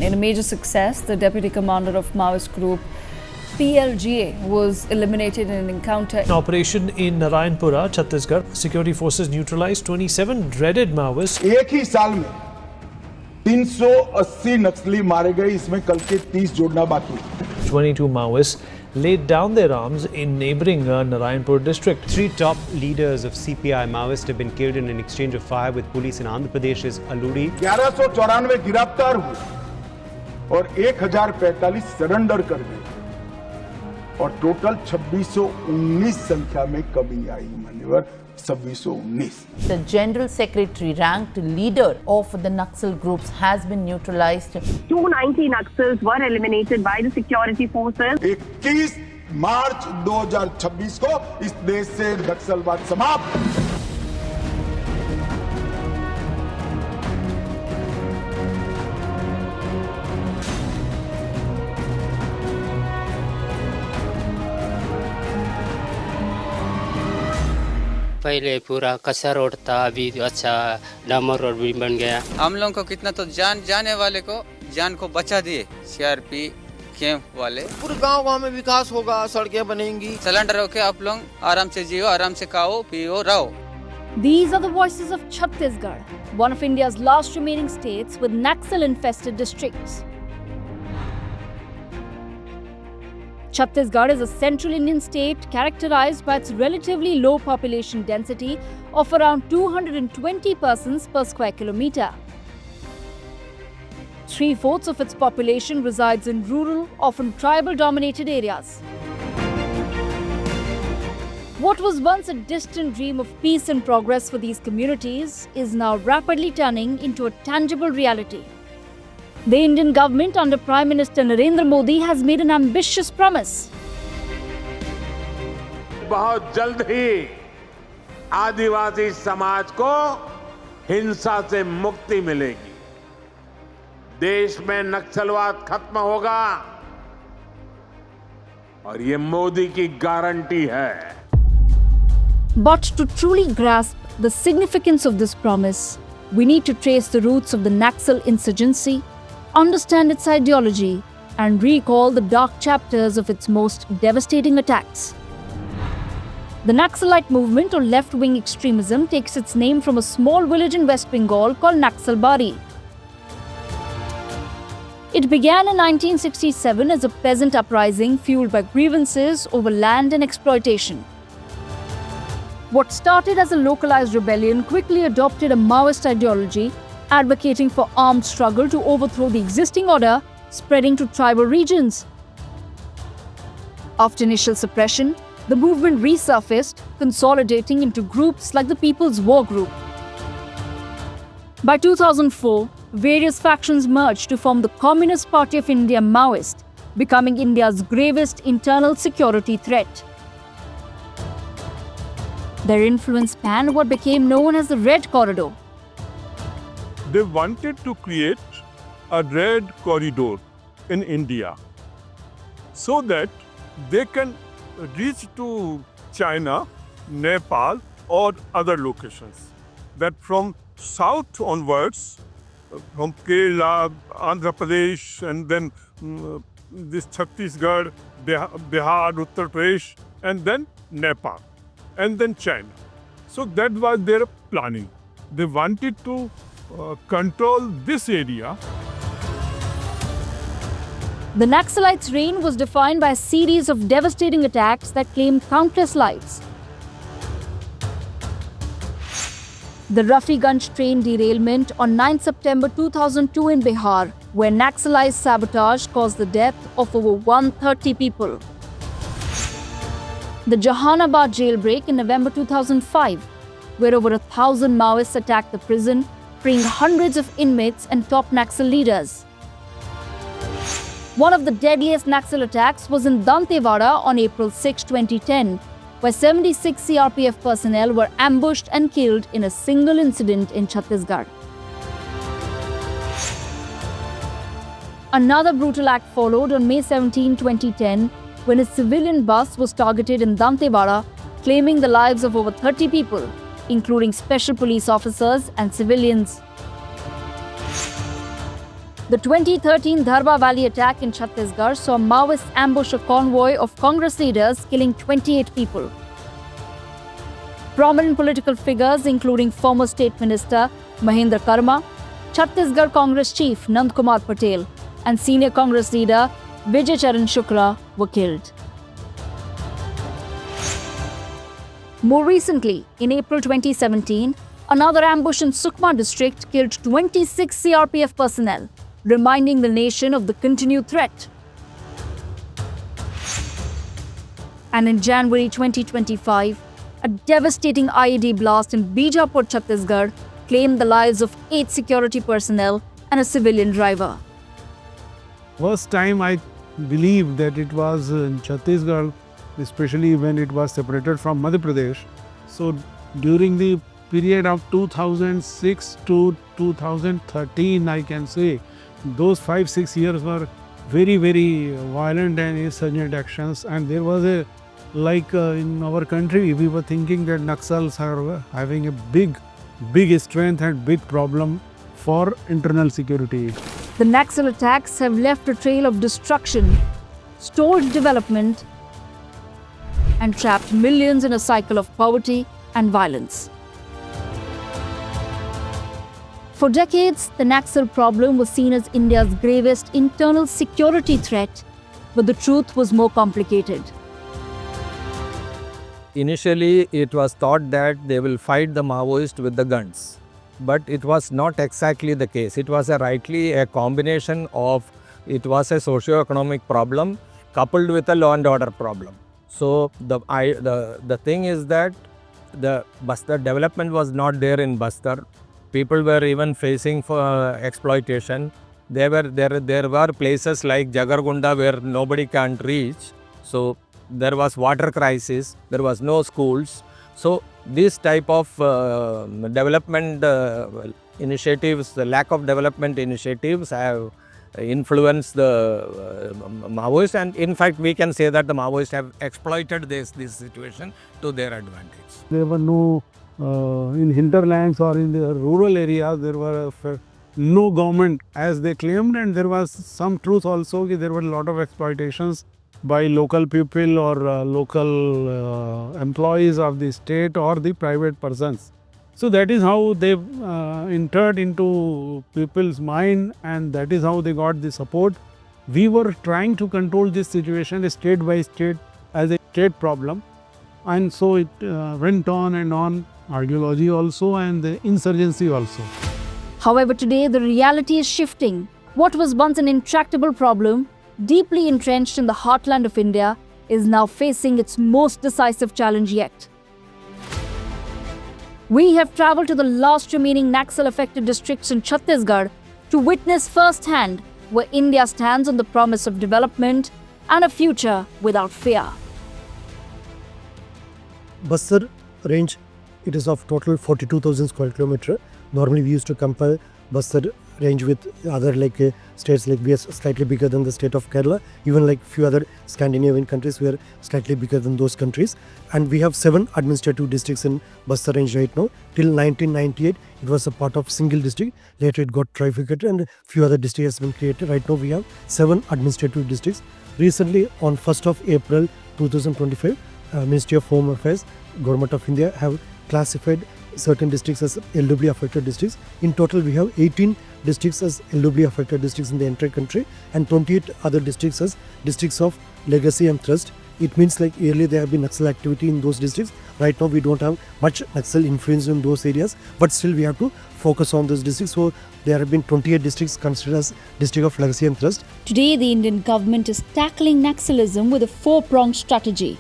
In a major success, the deputy commander of Maoist group PLGA was eliminated in an encounter. An operation in Narayanpura, Chhattisgarh, security forces neutralized 27 dreaded Maoists. एक ही साल में 380 नक्सली मारे गए, इसमें कल के 30 जोड़ना बाकी. 22 Maoists laid down their arms in neighboring Narayanpur district. 3 top leaders of CPI Maoists have been killed in an exchange of fire with police in Andhra Pradesh's Alluri. 1194 गिरफ्तार हुए और 1045 सरेंडर कर गए और टोटल 2619 संख्या में कमी आई. मान्यवर 2619. The General Secretary ranked leader of the Naxal groups has been neutralized. 290 Naxals were eliminated by the security forces. 21 मार्च 2026 को इस देश से नक्सलवाद समाप्त. पहले पूरा कच्चा रोड था, अभी अच्छा डामर रोड भी बन गया. हम लोगों को कितना तो जाने वाले को जान को बचा दिए सीआरपी कैंप वाले. पूरे गांव में विकास होगा, सड़कें बनेंगी. सिलेंडर होके आप लोग आराम से जियो, आराम से खाओ पियो रहो. These are the voices of Chhattisgarh, one of India's last remaining states with Naxal-infested districts. Chhattisgarh is a central Indian state characterized by its relatively low population density of around 220 persons per square kilometre. 3/4 of its population resides in rural, often tribal-dominated areas. What was once a distant dream of peace and progress for these communities is now rapidly turning into a tangible reality. The Indian government under Prime Minister Narendra Modi has made an ambitious promise. बहुत जल्द ही आदिवासी समाज को हिंसा से मुक्ति मिलेगी. देश में नक्सलवाद खत्म होगा और ये मोदी की गारंटी है. But to truly grasp the significance of this promise, we need to trace the roots of the Naxal insurgency, understand its ideology, and recall the dark chapters of its most devastating attacks. The Naxalite movement or left-wing extremism takes its name from a small village in West Bengal called Naxalbari. It began in 1967 as a peasant uprising fueled by grievances over land and exploitation. What started as a localized rebellion quickly adopted a Maoist ideology, advocating for armed struggle to overthrow the existing order, spreading to tribal regions. After initial suppression, the movement resurfaced, consolidating into groups like the People's War Group. By 2004, various factions merged to form the Communist Party of India Maoist, becoming India's gravest internal security threat. Their influence spanned what became known as the Red Corridor. They wanted to create a red corridor in India so that they can reach to China, Nepal or other locations. That from south onwards, from Kerala, Andhra Pradesh and then this Chhattisgarh, Bihar, Uttar Pradesh and then Nepal and then China. So that was their planning. They wanted to control this area. The Naxalites' reign was defined by a series of devastating attacks that claimed countless lives. The Rafiganj train derailment on 9 September 2002 in Bihar, where Naxalite sabotage caused the death of over 130 people. The Jahanabad jailbreak in November 2005, where over 1,000 Maoists attacked the prison, freeing hundreds of inmates and top Naxal leaders. One of the deadliest Naxal attacks was in Dantewada on April 6, 2010, where 76 CRPF personnel were ambushed and killed in a single incident in Chhattisgarh. Another brutal act followed on May 17, 2010, when a civilian bus was targeted in Dantewada, claiming the lives of over 30 people, including special police officers and civilians. The 2013 Dharba Valley attack in Chhattisgarh saw Maoists ambush a convoy of Congress leaders, killing 28 people. Prominent political figures, including former State Minister Mahendra Karma, Chhattisgarh Congress Chief Nand Kumar Patel, and senior Congress leader Vijay Charan Shukla were killed. More recently, in April 2017, another ambush in Sukma district killed 26 CRPF personnel, reminding the nation of the continued threat. And in January 2025, a devastating IED blast in Bijapur, Chhattisgarh, claimed the lives of 8 security personnel and a civilian driver. First time I believe that it was in Chhattisgarh, especially when it was separated from Madhya Pradesh. So during the period of 2006 to 2013, I can say, those 5-6 years were very, very violent and insurgent actions. And there was a, in our country, we were thinking that Naxals are having a big strength and big problem for internal security. The Naxal attacks have left a trail of destruction, stalled development, and trapped millions in a cycle of poverty and violence. For decades, the Naxal problem was seen as India's gravest internal security threat, but the truth was more complicated. Initially, it was thought that they will fight the Maoists with the guns, but it was not exactly the case. It was a combination of, it was a socio-economic problem coupled with a law and order problem. So the thing is that the Bastar development was not there in Bastar. People were even facing for exploitation. There were places like Jagargunda where nobody can reach. So there was water crisis. There was no schools. So this type of development initiatives, the lack of development initiatives have influenced the Maoists, and in fact we can say that the Maoists have exploited this situation to their advantage. There were no, in hinterlands or in the rural areas, there were no government as they claimed, and there was some truth also. There were a lot of exploitations by local people or local employees of the state or the private persons. So that is how they entered into people's mind, and that is how they got the support. We were trying to control this situation state by state as a state problem, and so it went on and on, ideology also and the insurgency also. However, today the reality is shifting. What was once an intractable problem, deeply entrenched in the heartland of India, is now facing its most decisive challenge yet. We have travelled to the last remaining Naxal-affected districts in Chhattisgarh to witness firsthand where India stands on the promise of development and a future without fear. Bastar range, it is of total 42,000 square kilometer. Normally we used to compare Bastar range with other states, like we are slightly bigger than the state of Kerala. Even like few other Scandinavian countries, we are slightly bigger than those countries. And we have 7 administrative districts in Bastar range right now. Till 1998, it was a part of single district. Later it got trifurcated and few other districts has been created. Right now we have 7 administrative districts. Recently, on 1st of April 2025, Ministry of Home Affairs, Government of India have classified certain districts as LWD affected districts. In total, we have 18 districts as LWD affected districts in the entire country and 28 other districts as districts of legacy and thrust. It means like earlier there have been Naxal activity in those districts. Right now we don't have much Naxal influence in those areas, but still we have to focus on those districts. So there have been 28 districts considered as district of legacy and thrust. Today, the Indian government is tackling Naxalism with a 4-pronged strategy.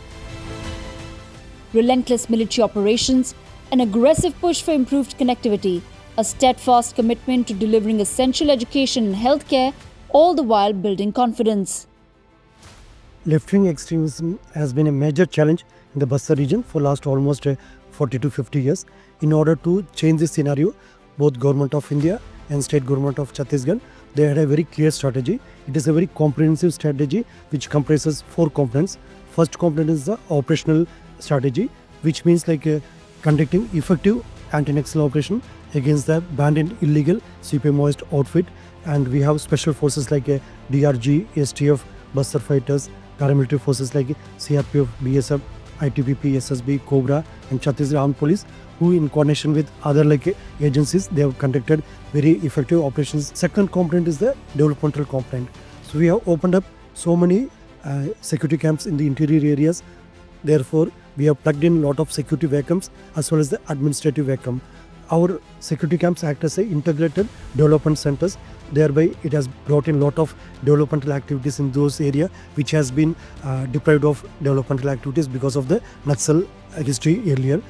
Relentless military operations, an aggressive push for improved connectivity, a steadfast commitment to delivering essential education and healthcare, all the while building confidence. Left-wing extremism has been a major challenge in the Bastar region for last almost 40 to 50 years. In order to change this scenario, both Government of India and State Government of Chhattisgarh, they had a very clear strategy. It is a very comprehensive strategy which comprises 4 components. First component is the operational strategy, which means conducting effective anti-Naxal operation against the banned and illegal CPI Maoist outfit, and we have special forces like DRG, STF, Bastar fighters, paramilitary forces like CRPF, BSF, ITBP, SSB, Cobra, and Chhattisgarh Armed Police, who in coordination with other agencies, they have conducted very effective operations. Second component is the developmental component. So we have opened up so many security camps in the interior areas. Therefore, we have plugged in a lot of security vacuums as well as the administrative vacuum. Our security camps act as integrated development centers. Thereby, it has brought in a lot of developmental activities in those areas which has been deprived of developmental activities because of the Naxal history earlier.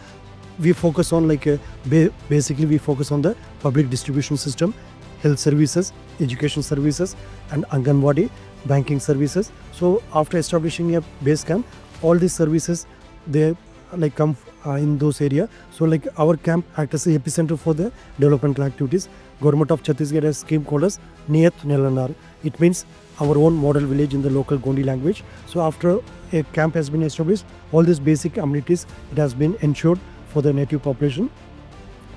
We focus on basically we focus on the public distribution system, health services, education services, and Anganwadi, banking services. So after establishing a base camp, all these services they come in those areas. So our camp acts as an epicenter for the developmental activities. Government of Chhattisgarh has a scheme called as Niyat Nelanar. It means our own model village in the local Gondi language. So after a camp has been established, all these basic amenities it has been ensured for the native population.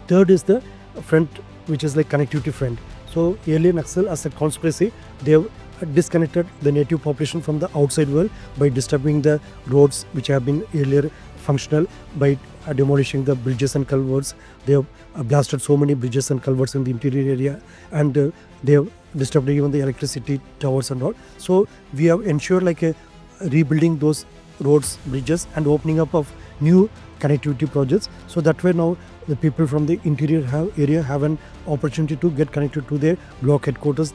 Third is the front, which is connectivity front. So earlier Naxal as a conspiracy, they have disconnected the native population from the outside world by disturbing the roads which have been earlier functional, by demolishing the bridges and culverts. They have blasted so many bridges and culverts in the interior area, and they have disturbed even the electricity towers and all. So we have ensured rebuilding those roads, bridges, and opening up of new connectivity projects. So that way now the people from the interior area have an opportunity to get connected to their block headquarters,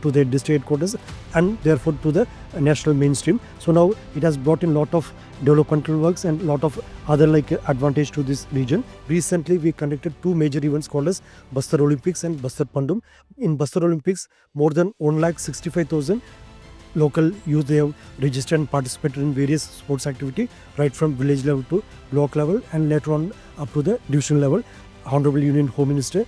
to their district headquarters, and therefore to the national mainstream. So now it has brought in a lot of developmental works and a lot of other advantage to this region. Recently we conducted two major events called as Bastar Olympics and Bastar Pandum. In Bastar Olympics, more than 1,65,000 local youth they have registered and participated in various sports activity, right from village level to block level, and later on up to the division level. Honorable Union Home Minister,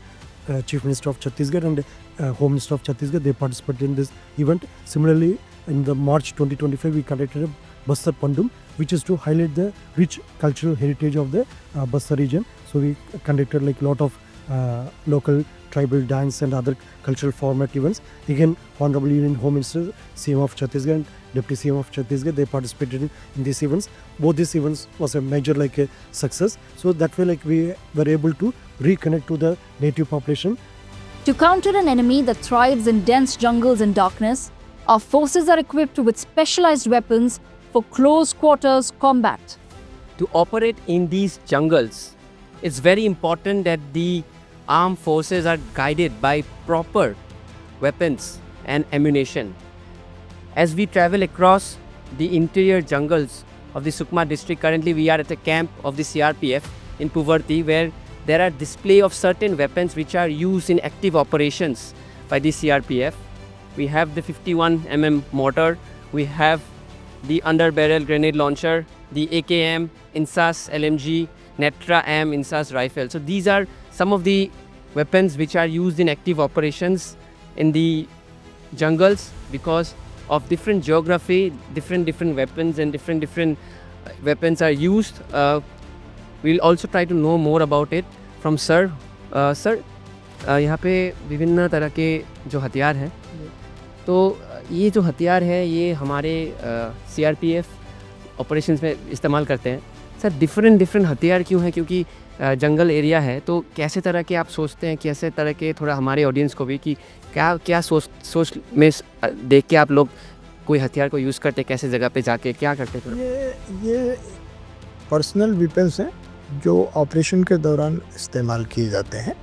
Chief Minister of Chhattisgarh, and Home Minister of Chhattisgarh, they participated in this event. Similarly, in the March 2025, we conducted a Bastar Pandum, which is to highlight the rich cultural heritage of the Bastar region. So we conducted a lot of local tribal dance and other cultural format events. Again, Honorable Union Home Minister, CM of Chhattisgarh, and Deputy CM of Chhattisgarh, they participated in these events. Both these events was a major a success. So that way we were able to reconnect to the native population. To counter an enemy that thrives in dense jungles and darkness, our forces are equipped with specialized weapons for close quarters combat. To operate in these jungles, it's very important that the armed forces are guided by proper weapons and ammunition. As we travel across the interior jungles of the Sukma district, currently we are at a camp of the CRPF in Puvarti, where there are display of certain weapons which are used in active operations by the CRPF. We have the 51mm mortar, we have the under-barrel grenade launcher, the AKM, INSAS LMG, Netra AM, INSAS rifle. So these are some of the weapons which are used in active operations in the jungles. Because of different geography, different weapons and different weapons are used. We'll also try to know more about it from sir. Sir, यहाँ पे विभिन्न तरह के जो हथियार हैं, तो ये जो हथियार है ये हमारे CRPF ऑपरेशंस में इस्तेमाल करते हैं. सर, डिफरेंट हथियार क्यों हैं? क्योंकि जंगल एरिया है, तो कैसे तरह के आप सोचते हैं, कैसे तरह के थोड़ा हमारे ऑडियंस को भी कि क्या सोच में देख के आप लोग कोई हथियार को यूज़ करते, कैसे जगह पे जाके क्या करते थे? ये पर्सनल वेपन्स हैं जो ऑपरेशन के दौरान इस्तेमाल किए जाते हैं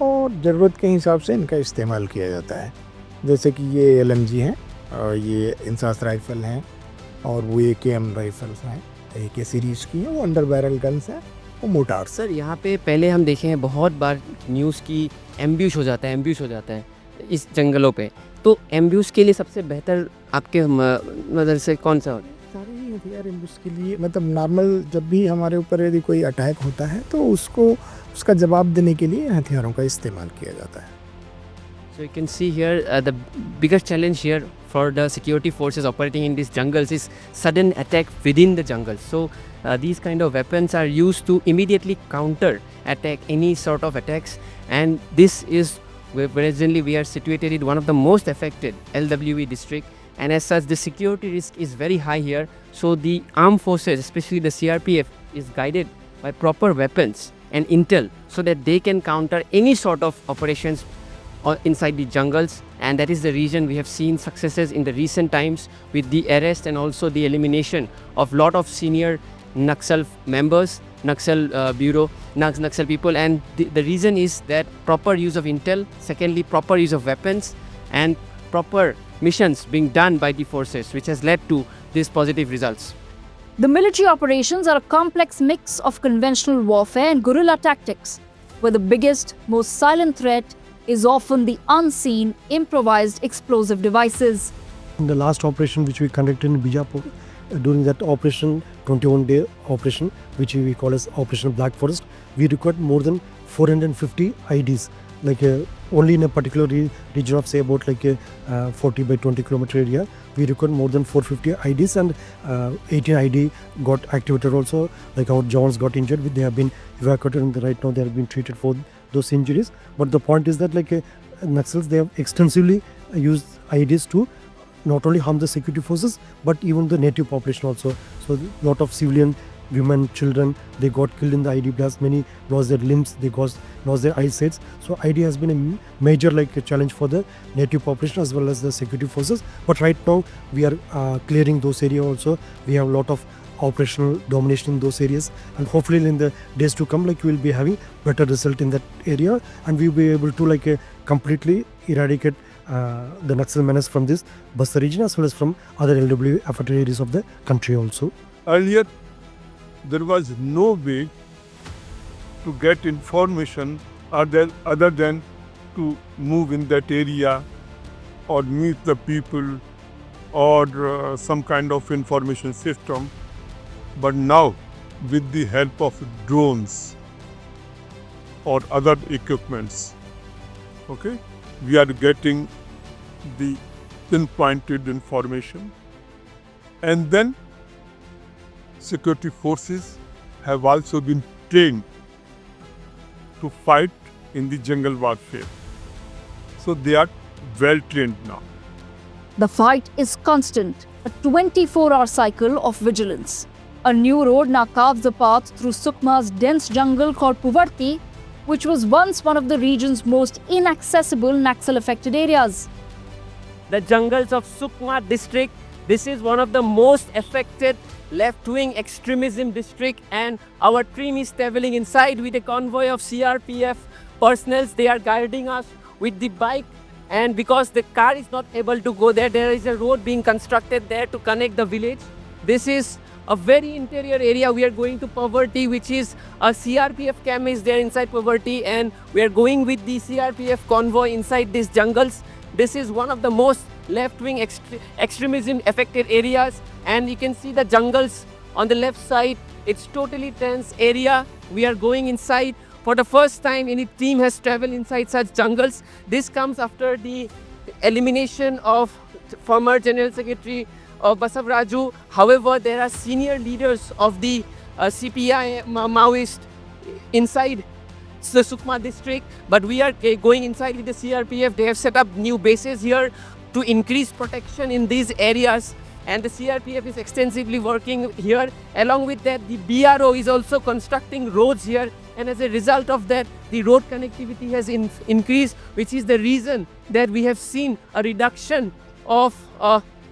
और ज़रूरत के हिसाब से इनका इस्तेमाल किया जाता है. जैसे कि ये LMG हैं और ये इंसास राइफ़ल हैं और वो AKM राइफ़ल्स हैं, AK सीरीज़ की हैं, वो अंडर बैरल गन्स हैं, वो मोटार. सर, यहाँ पे पहले हम देखे हैं बहुत बार न्यूज़ की एम्ब्यूश हो जाता है इस जंगलों पे. तो एम्ब्यूश के लिए सबसे बेहतर आपके नज़र से कौन सा? सारे ही हथियार एम्ब्यूश के लिए, मतलब नॉर्मल जब भी हमारे ऊपर यदि कोई अटैक होता है तो उसका जवाब देने के लिए हथियारों का इस्तेमाल किया जाता है. So you can see here the biggest challenge here for the security forces operating in these jungles is sudden attack within the jungle. So these kind of weapons are used to immediately counter attack any sort of attacks, and this is where presently we are situated in one of the most affected LWE district, and as such the security risk is very high here. So the armed forces, especially the CRPF, is guided by proper weapons and intel so that they can counter any sort of operations inside the jungles, and that is the reason we have seen successes in the recent times with the arrest and also the elimination of lot of senior Naxal members, Naxal bureau, Naxal people, and the reason is that proper use of intel, secondly proper use of weapons and proper missions being done by the forces, which has led to these positive results. The military operations are a complex mix of conventional warfare and guerrilla tactics, where the biggest, most silent threat is often the unseen, improvised explosive devices. In the last operation which we conducted in Bijapur, during that operation, 21-day operation, which we call as Operation Black Forest, we recovered more than 450 IDs. Like only in a particular region of say about like a 40 by 20 kilometer area, we recovered more than 450 IDs, and 18 ID got activated also. Like our Jawans got injured, they have been evacuated, and right now they have been treated for those injuries. But the point is that like Naxals, they have extensively used IDs to not only harm the security forces but even the native population also. So a lot of civilian, women, children, they got killed in the ID blast. Many lost their limbs, they lost their eyesights. So ID has been a major like a challenge for the native population as well as the security forces. But right now we are clearing those areas also. We have a lot of operational domination in those areas, and hopefully in the days to come like we will be having better result in that area, and we will be able to like completely eradicate the Naxal menace from this Bastar region as well as from other LWE affected areas of the country also. Earlier, there was no way to get information other than to move in that area or meet the people or some kind of information system. But now, with the help of drones or other equipments, okay, we are getting the pinpointed information, and then security forces have also been trained to fight in the jungle warfare. So they are well trained now. The fight is constant, a 24-hour cycle of vigilance. A new road now carves the path through Sukma's dense jungle called Puvarti, which was once one of the region's most inaccessible Naxal-affected areas. The jungles of Sukma district, this is one of the most affected left-wing extremism district, and our team is traveling inside with a convoy of CRPF personnel. They are guiding us with the bike, and because the car is not able to go there, there is a road being constructed there to connect the village. This is a very interior area. We are going to Puvarti, which is a CRPF camp is there inside Puvarti, and we are going with the CRPF convoy inside these jungles. This is one of the most left-wing extremism affected areas, and you can see the jungles on the left side. It's totally tense area. We are going inside. For the first time any team has traveled inside such jungles. This comes after the elimination of former General Secretary of Basavaraju. However, there are senior leaders of the CPI Maoist inside the Sukma district, but we are going inside with the CRPF. They have set up new bases here to increase protection in these areas, and the CRPF is extensively working here. Along with that, the BRO is also constructing roads here, and as a result of that, the road connectivity has increased, which is the reason that we have seen a reduction of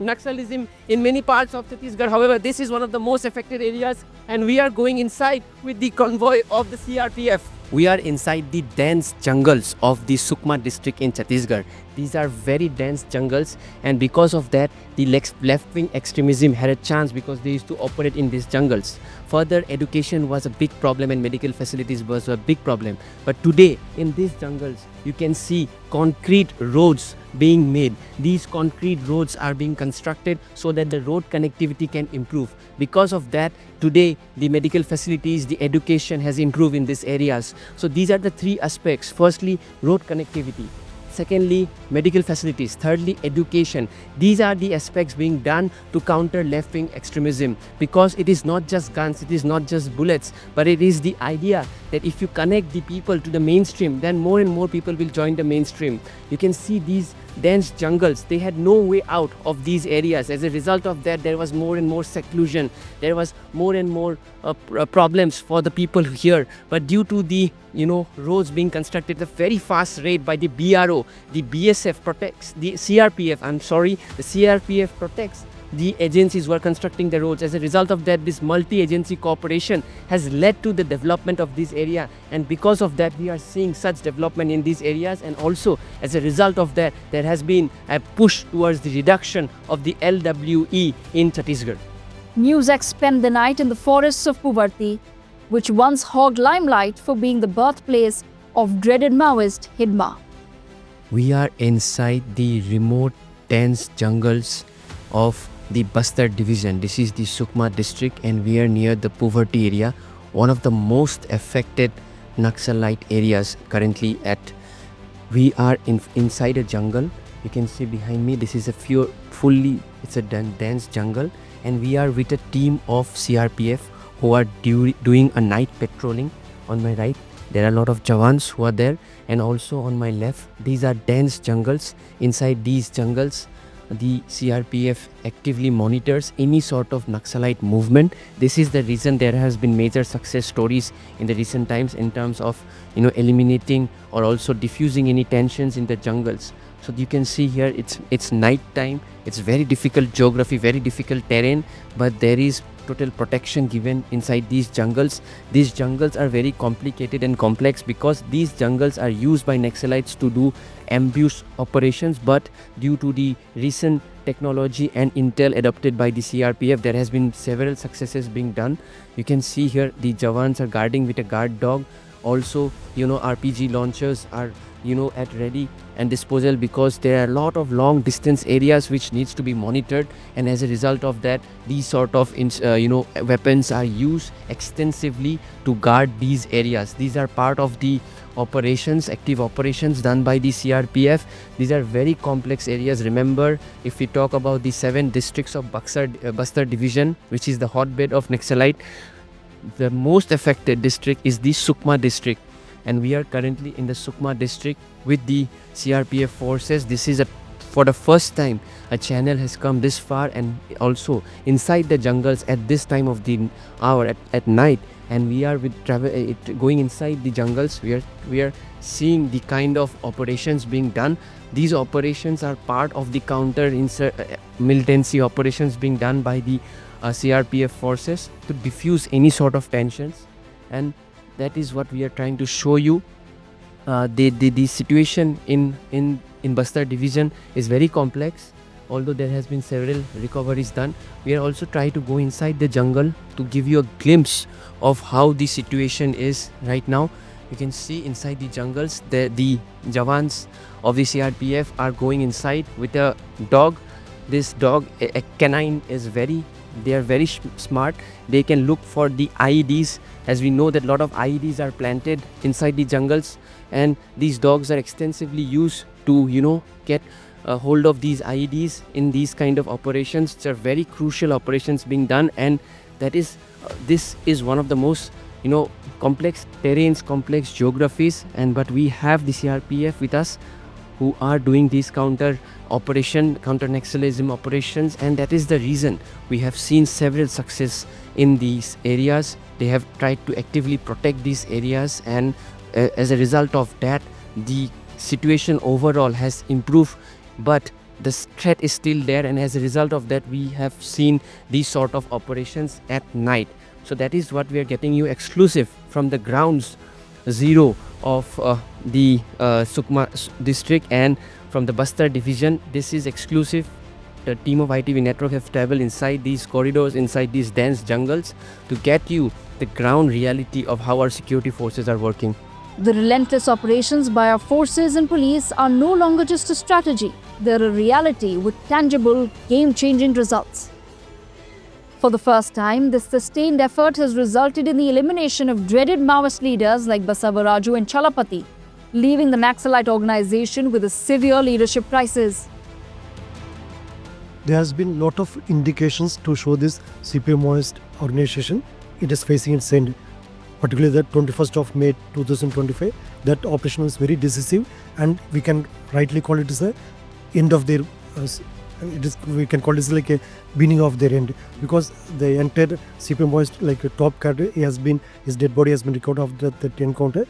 Naxalism in many parts of Chhattisgarh. However, this is one of the most affected areas, and we are going inside with the convoy of the CRPF. We are inside the dense jungles of the Sukma district in Chhattisgarh. These are very dense jungles, and because of that, the left-wing extremism had a chance because they used to operate in these jungles. Further, education was a big problem and medical facilities was a big problem. But today, in these jungles, you can see concrete roads being made. These concrete roads are being constructed so that the road connectivity can improve. Because of that, today the medical facilities, the education has improved in these areas. So these are the three aspects. Firstly, road connectivity. Secondly, medical facilities. Thirdly, education. These are the aspects being done to counter left-wing extremism, because it is not just guns, it is not just bullets, but it is the idea that if you connect the people to the mainstream, then more and more people will join the mainstream. You can see these dense jungles. They had no way out of these areas. As a result of that, there was more and more seclusion. There was more and more problems for the people here. But due to the roads being constructed at a very fast rate by the BRO, the BSF protects, the CRPF protects the agencies who are constructing the roads. As a result of that, this multi-agency cooperation has led to the development of this area, and because of that we are seeing such development in these areas. And also as a result of that, there has been a push towards the reduction of the LWE in Chhattisgarh. Newsx spent the night in the forests of Puvarti, which once hogged limelight for being the birthplace of dreaded Maoist Hidma. We are inside the remote, dense jungles of the Bastar division. This is the Sukma district, and we are near the Puvarti area, one of the most affected Naxalite areas currently at. We are inside a jungle. You can see behind me, this is it's a dense jungle, and we are with a team of CRPF who are doing a night patrolling. On my right, there are a lot of Jawans who are there, and also on my left, these are dense jungles. Inside these jungles, the CRPF actively monitors any sort of Naxalite movement. This is the reason there has been major success stories in the recent times in terms of eliminating or also diffusing any tensions in the jungles. So you can see here, it's night time. It's very difficult geography, very difficult terrain, but there is total protection given inside these jungles. These jungles are very complicated and complex because these jungles are used by Naxalites to do ambush operations, but due to the recent technology and intel adopted by the CRPF, there has been several successes being done. You can see here the Jawans are guarding with a guard dog. Also, RPG launchers are at ready and disposal, because there are a lot of long distance areas which needs to be monitored, and as a result of that, these sort of weapons are used extensively to guard these areas. These are part of the operations, active operations done by the CRPF. These are very complex areas. Remember, if we talk about the 7 districts of Bastar division, which is the hotbed of Naxalite, the most affected district is the Sukma district, and we are currently in the Sukma district with the CRPF forces. This is for the first time a channel has come this far, and also inside the jungles at this time of the hour at night, and we are going inside the jungles. We are seeing the kind of operations being done. These operations are part of the counter militancy operations being done by the CRPF forces to diffuse any sort of tensions, and that is what we are trying to show you. The situation in Bastar division is very complex. Although there has been several recoveries done, we are also trying to go inside the jungle to give you a glimpse of how the situation is right now. You can see inside the jungles, the Jawans of the CRPF are going inside with a dog. This dog, a canine, they are very smart. They can look for the IEDs, as we know that a lot of IEDs are planted inside the jungles, and these dogs are extensively used to get a hold of these IEDs in these kind of operations. Which are very crucial operations being done, and this is one of the most complex terrains, complex geographies, but we have the CRPF with us who are doing these counter Naxalism operations, and that is the reason we have seen several success in these areas. They have tried to actively protect these areas, and as a result of that, the situation overall has improved, but the threat is still there, and as a result of that, we have seen these sort of operations at night. So that is what we are getting you exclusive from the grounds zero of the Sukma district and from the Bastar division. This is exclusive. The team of ITV Network have traveled inside these corridors, inside these dense jungles, to get you the ground reality of how our security forces are working. The relentless operations by our forces and police are no longer just a strategy. They're a reality with tangible, game-changing results. For the first time, this sustained effort has resulted in the elimination of dreaded Maoist leaders like Basavaraju and Chalapati. leaving the Naxalite organization with a severe leadership crisis. There has been lot of indications to show this CPI Maoist organization, it is facing its end. Particularly the 21st of May 2025, that operation was very decisive, and we can rightly call it as the end of their, we can call it like a beginning of their end, because the entire CPI Maoist, like a top cadre, his dead body has been recovered after that encounter.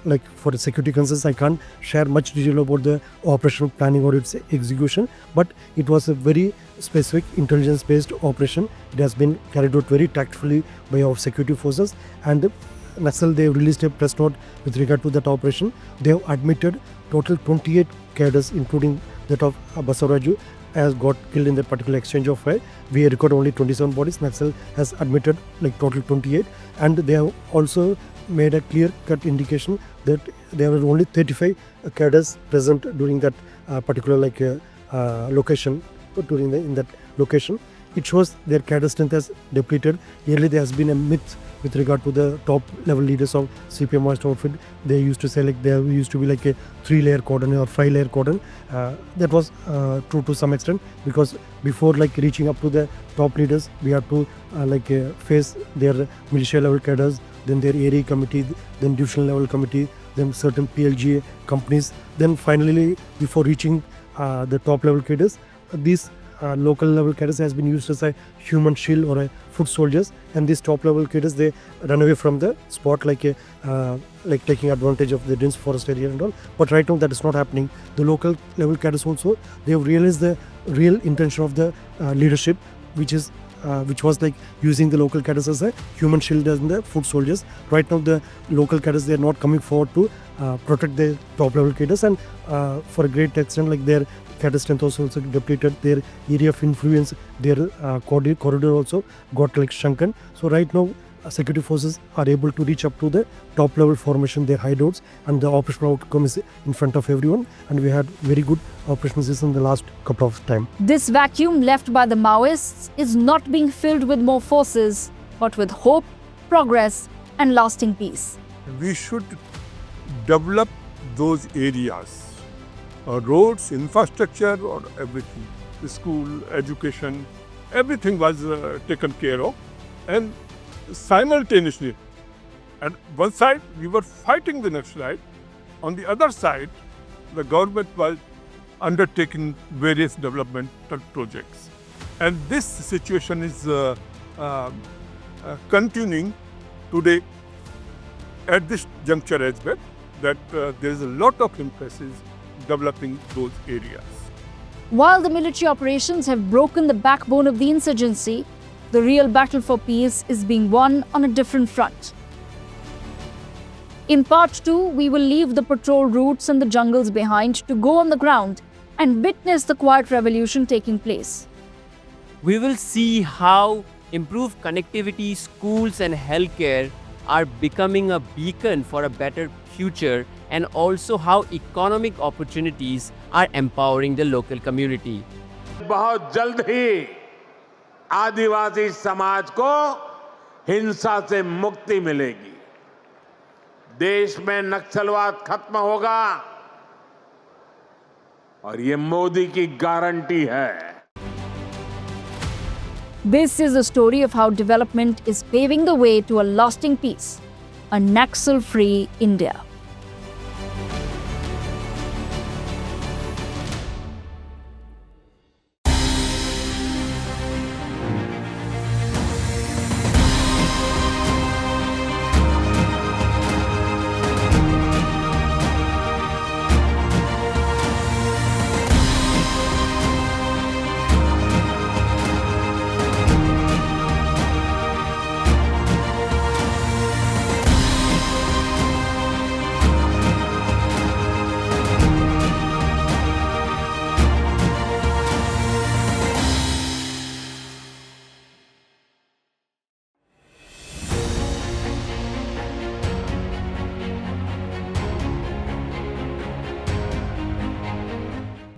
Like for the security concerns, I can't share much detail about the operational planning or its execution, but it was a very specific intelligence-based operation. It has been carried out very tactfully by our security forces, and Naxal, they released a press note with regard to that operation. They have admitted total 28 cadres, including that of Basavaraju, has got killed in that particular exchange of fire. We recorded only 27 bodies. Naxal has admitted like total 28, and they have also made a clear-cut indication that there were only 35 cadres present during that particular location. In that location, it shows their cadre strength has depleted. Earlier, there has been a myth with regard to the top-level leaders of CPI Maoist outfit. They used to say like there used to be like a 3-layer cordon or 5-layer cordon. That was true to some extent, because before like reaching up to the top leaders, we have to face their militia level cadres, then their area committee, then divisional level committee, then certain PLGA companies. Then finally, before reaching the top level cadres, these local level cadres has been used as a human shield or a foot soldiers, and these top level cadres, they run away from the spot like taking advantage of the dense forest area and all. But right now that is not happening. The local level cadres also, they have realized the real intention of the leadership, which was like using the local cadres as a human shield and the foot soldiers. Right now the local cadres, they are not coming forward to protect the top level cadres, and for a great extent like their cadre strength also depleted, their area of influence, their corridor also got like shrunken. So right now security forces are able to reach up to the top level formation, their hideouts, and the operational outcome is in front of everyone, and we had very good operations in the last couple of time. This vacuum left by the Maoists is not being filled with more forces, but with hope, progress, and lasting peace. We should develop those areas, roads, infrastructure, or everything, the school, education, everything was taken care of, and simultaneously, at one side we were fighting the Naxalite, on the other side the government was undertaking various developmental projects, and this situation is continuing today at this juncture as well, that there is a lot of emphasis developing those areas. While the military operations have broken the backbone of the insurgency, the real battle for peace is being won on a different front. In part 2, we will leave the patrol routes and the jungles behind to go on the ground and witness the quiet revolution taking place. We will see how improved connectivity, schools and healthcare are becoming a beacon for a better future, and also how economic opportunities are empowering the local community. बहुत जल्द ही आदिवासी समाज को हिंसा से मुक्ति मिलेगी, देश में नक्सलवाद खत्म होगा, और ये मोदी की गारंटी है. This is the story of how development is paving the way to a lasting peace, a Naxal-free India.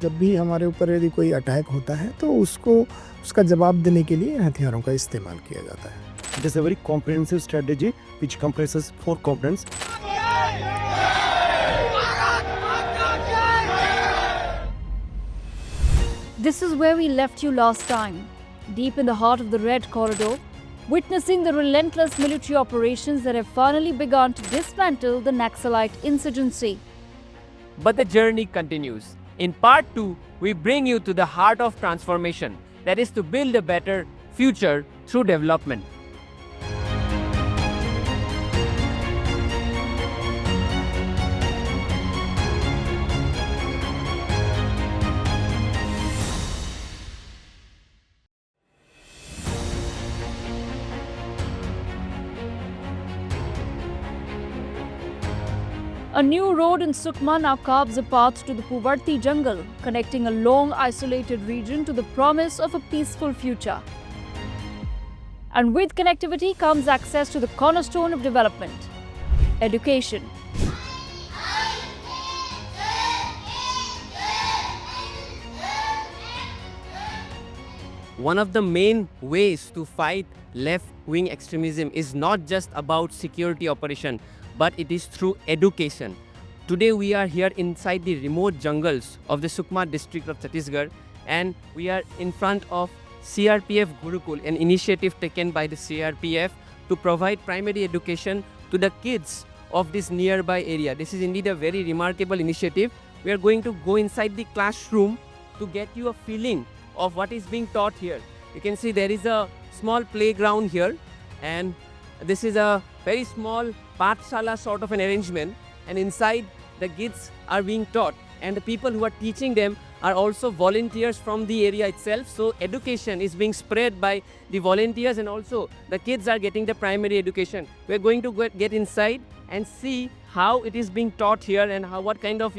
जब भी हमारे ऊपर यदि कोई अटैक होता है तो उसका जवाब देने के लिए हथियारों का इस्तेमाल किया जाता है. It is a very comprehensive strategy which comprises 4 components. This is where we left you last time, deep in the heart of the Red Corridor, witnessing the relentless military operations that have finally begun to dismantle the Naxalite insurgency. But the journey continues. In part 2, we bring you to the heart of transformation, that is to build a better future through development. A new road in Sukma now carves a path to the Puvarti jungle, connecting a long isolated region to the promise of a peaceful future. And with connectivity comes access to the cornerstone of development, education. One of the main ways to fight left-wing extremism is not just about security operation, but it is through education. Today we are here inside the remote jungles of the Sukma district of Chhattisgarh, and we are in front of CRPF Gurukul, an initiative taken by the CRPF to provide primary education to the kids of this nearby area. This is indeed a very remarkable initiative. We are going to go inside the classroom to get you a feeling of what is being taught here. You can see there is a small playground here, and this is a very small pathshala sort of an arrangement, and inside the kids are being taught, and the people who are teaching them are also volunteers from the area itself. So education is being spread by the volunteers, and also the kids are getting the primary education. We're going to get inside and see how it is being taught here and what kind of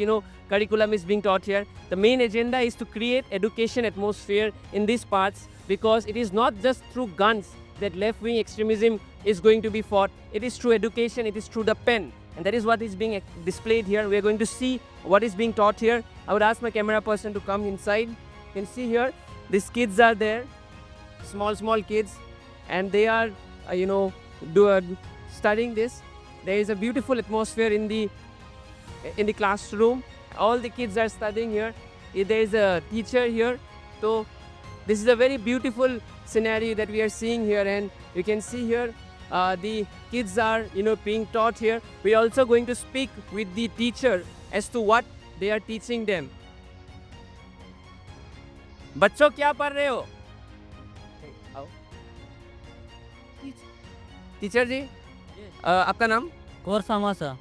curriculum is being taught here. The main agenda is to create education atmosphere in these parts, because it is not just through guns that left-wing extremism is going to be fought. It is through education, it is through the pen, and that is what is being displayed here. We are going to see what is being taught here. I would ask my camera person to come inside. You can see here, these kids are there, small kids, and they are studying this. There is a beautiful atmosphere in the classroom. All the kids are studying here. There is a teacher here. So this is a very beautiful scenario that we are seeing here, and you can see here the kids are being taught here. We are also going to speak with the teacher as to what they are teaching them. बच्चों क्या पढ़ रहे हो? Teacher जी, आपका नाम? कोरसा मासा।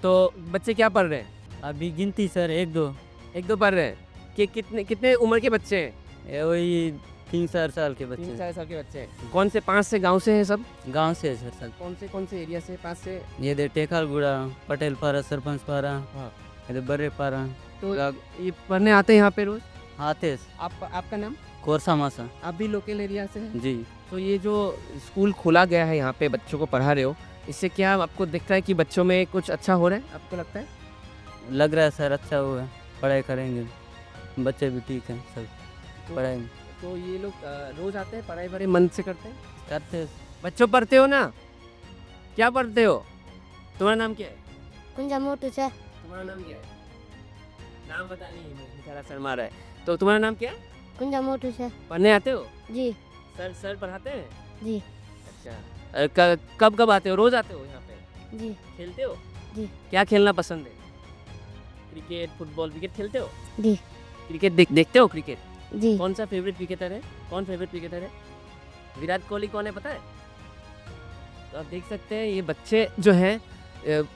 तो बच्चे क्या पढ़ रहे हैं? अभी गिनती सर, एक दो पढ़ रहे हैं। कि कितने उम्र के बच्चे हैं? वही 3-4 साल के बच्चे। 3-4 साल के बच्चे हैं। कौन से 5 से गांव से हैं सब? गांव से है सर सब। कौन से एरिया से? 5 से? ये दे टेकालगुड़ा, पटेल पारा, सरपंच पारा, इधर बर्रे पारा। तो ये पढ़ने आते हैं यहाँ पे रोज? आते। आपका नाम? कोरसा मासा। आप भी लोकल एरिया से हैं? जी। तो ये जो स्कूल खोला गया है यहाँ पे बच्चों को पढ़ा रहे हो, इससे क्या आपको दिखता है कि बच्चों में कुछ अच्छा हो रहा है? आपको लगता है? लग रहा है सर, अच्छा हुआ, पढ़ाई करेंगे, बच्चे भी ठीक हैं सब पढ़ाई। तो ये लोग रोज आते हैं, पढ़ाई बड़े मन से करते हैं? करते। बच्चों पढ़ते हो ना? क्या पढ़ते हो? तुम्हारा नाम क्या है? कुंजा मोटू सर। तुम्हारा नाम क्या है? नाम पता नहीं, बेचारा शर्मा रहा है। तो तुम्हारा नाम क्या है? कुंजा मोटू सर। पढ़ने आते हो? जी। सर पढ़ाते हैं? जी। अच्छा, कब आते हो? रोज आते हो यहाँ पे? जी। खेलते हो? जी। क्या खेलना पसंद है? क्रिकेट, फुटबॉल, विकेट खेलते हो? जी। क्रिकेट देखते हो? क्रिकेट? जी। कौन सा फेवरेट क्रिकेटर है? कौन फेवरेट क्रिकेटर है? विराट कोहली कौन है पता है? तो आप देख सकते हैं ये बच्चे जो हैं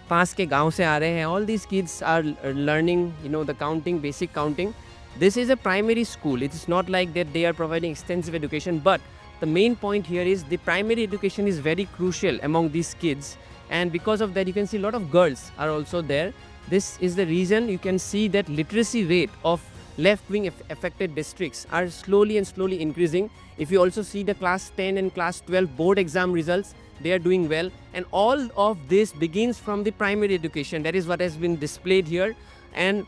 पास के गांव से आ रहे हैं. All these kids are learning the counting, basic counting. This is a primary school. It is not like that they are providing extensive education, but the main point here is the primary education is very crucial among these kids, and because of that you can see a lot of girls are also there. This is the reason you can see that literacy rate of left-wing affected districts are slowly increasing. If you also see the class 10 and class 12 board exam results, they are doing well, and all of this begins from the primary education. That is what has been displayed here, and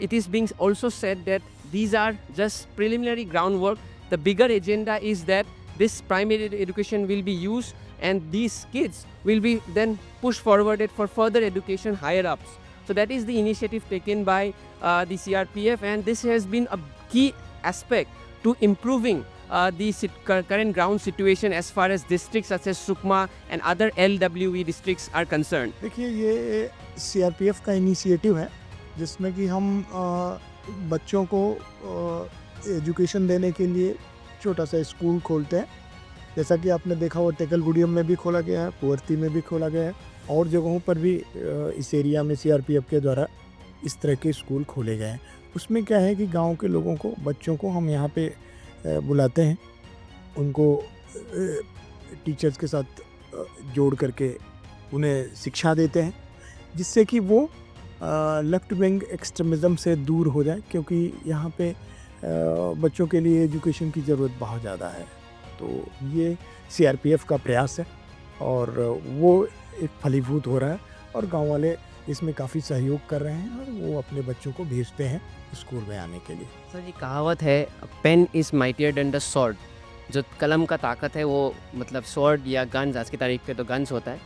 it is being also said that these are just preliminary groundwork. The bigger agenda is that this primary education will be used and these kids will be then pushed forwarded for further education higher ups. So that is the initiative taken by the CRPF, and this has been a key aspect to improving the current ground situation as far as districts such as Sukma and other LWE districts are concerned? देखिए ये CRPF का initiative है जिसमें कि हम बच्चों को education देने के लिए छोटा सा स्कूल खोलते हैं। जैसा कि आपने देखा वो टेकलगुडियम में भी खोला गया है, पुवर्ती में भी खोला गया है और जगहों पर भी इस एरिया में CRPF के द्वारा इस तरह के स्कूल खोले गए हैं। उसमें क्या है कि गांव के लोगों को, बच्चों को हम यहाँ पे बुलाते हैं, उनको टीचर्स के साथ जोड़ करके उन्हें शिक्षा देते हैं जिससे कि वो लेफ्ट विंग एक्सट्रीमिज़म से दूर हो जाए, क्योंकि यहाँ पे बच्चों के लिए एजुकेशन की ज़रूरत बहुत ज़्यादा है। तो ये CRPF का प्रयास है और वो एक फलीभूत हो रहा है और गांव वाले इसमें काफ़ी सहयोग कर रहे हैं और वो अपने बच्चों को भेजते हैं स्कूल में आने के लिए। सर जी कहावत है pen is mightier than the sword, जो कलम का ताकत है वो मतलब स्वॉर्ड या गन्स, आज की तारीख पे तो गन्स होता है।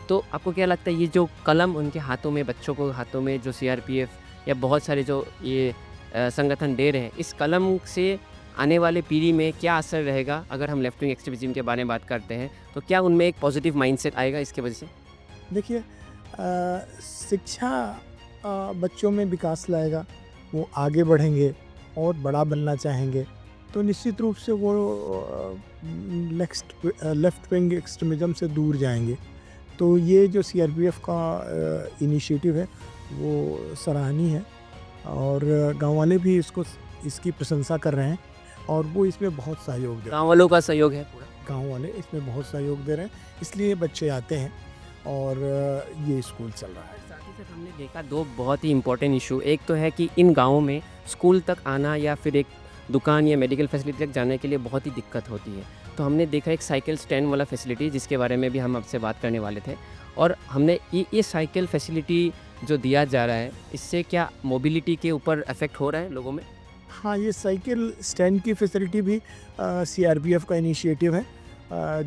तो आपको क्या लगता है ये जो कलम उनके हाथों में, बच्चों को हाथों में जो CRPF या बहुत सारे जो ये संगठन दे रहे हैं, इस कलम से आने वाले पीढ़ी में क्या असर रहेगा? अगर हम लेफ्ट विंग एक्सट्रीमिज्म के बारे में बात करते हैं तो क्या उनमें एक पॉजिटिव माइंडसेट आएगा इसके वजह से? देखिए शिक्षा बच्चों में विकास लाएगा, वो आगे बढ़ेंगे और बड़ा बनना चाहेंगे तो निश्चित रूप से वो लेफ्ट विंग एक्सट्रीमिज्म से दूर जाएंगे। तो ये जो CRPF का इनिशिएटिव है वो सराहनीय है और गांव वाले भी इसकी प्रशंसा कर रहे हैं और वो इसमें बहुत सहयोग दे रहे हैं। गाँव वालों का सहयोग है पूरा? गांव वाले इसमें बहुत सहयोग दे रहे हैं, इसलिए बच्चे आते हैं और ये स्कूल चल रहा है। साथ ही साथ हमने देखा दो बहुत ही इंपॉर्टेंट इशू, एक तो है कि इन गाँवों में स्कूल तक आना या फिर एक दुकान या मेडिकल फैसिलिटी तक जाने के लिए बहुत ही दिक्कत होती है। तो हमने देखा एक साइकिल स्टैंड वाला फैसिलिटी जिसके बारे में भी हम आपसे बात करने वाले थे और हमने ये साइकिल फैसिलिटी जो दिया जा रहा है इससे क्या मोबिलिटी के ऊपर इफेक्ट हो रहा है लोगों में? हाँ, ये साइकिल स्टैंड की फैसिलिटी भी CRPF का इनिशिएटिव है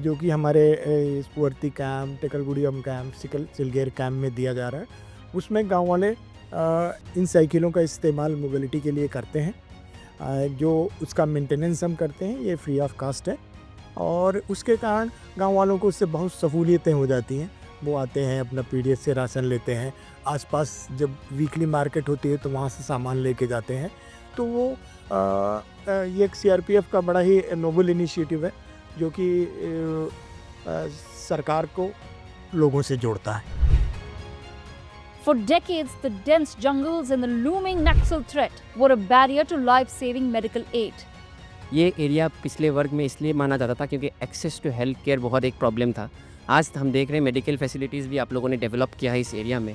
जो कि हमारे पुवर्ती कैंप, टेकलगुडियम कैंप, सिलगेर कैंप में दिया जा रहा है। उसमें गांव वाले इन साइकिलों का इस्तेमाल मोबिलिटी के लिए करते हैं, जो उसका मेंटेनेंस हम करते हैं, ये फ्री ऑफ कास्ट है और उसके कारण गांव वालों को उससे बहुत सहूलियतें हो जाती हैं। वो आते हैं, अपना PDS से राशन लेते हैं, आसपास जब वीकली मार्केट होती है तो वहाँ से सामान लेके जाते हैं। तो वो ये एक CRPF का बड़ा ही नोबल इनिशिएटिव है जो कि सरकार को लोगों से जोड़ता है। For decades, the dense jungles and the looming Naxal threat were a barrier to life-saving medical aid. ये एरिया पिछले वर्ग में इसलिए माना जाता था क्योंकि एक्सेस टू हेल्थ केयर बहुत एक प्रॉब्लम था। आज हम देख रहे हैं मेडिकल फैसिलिटीज़ भी आप लोगों ने डेवलप किया है इस एरिया में।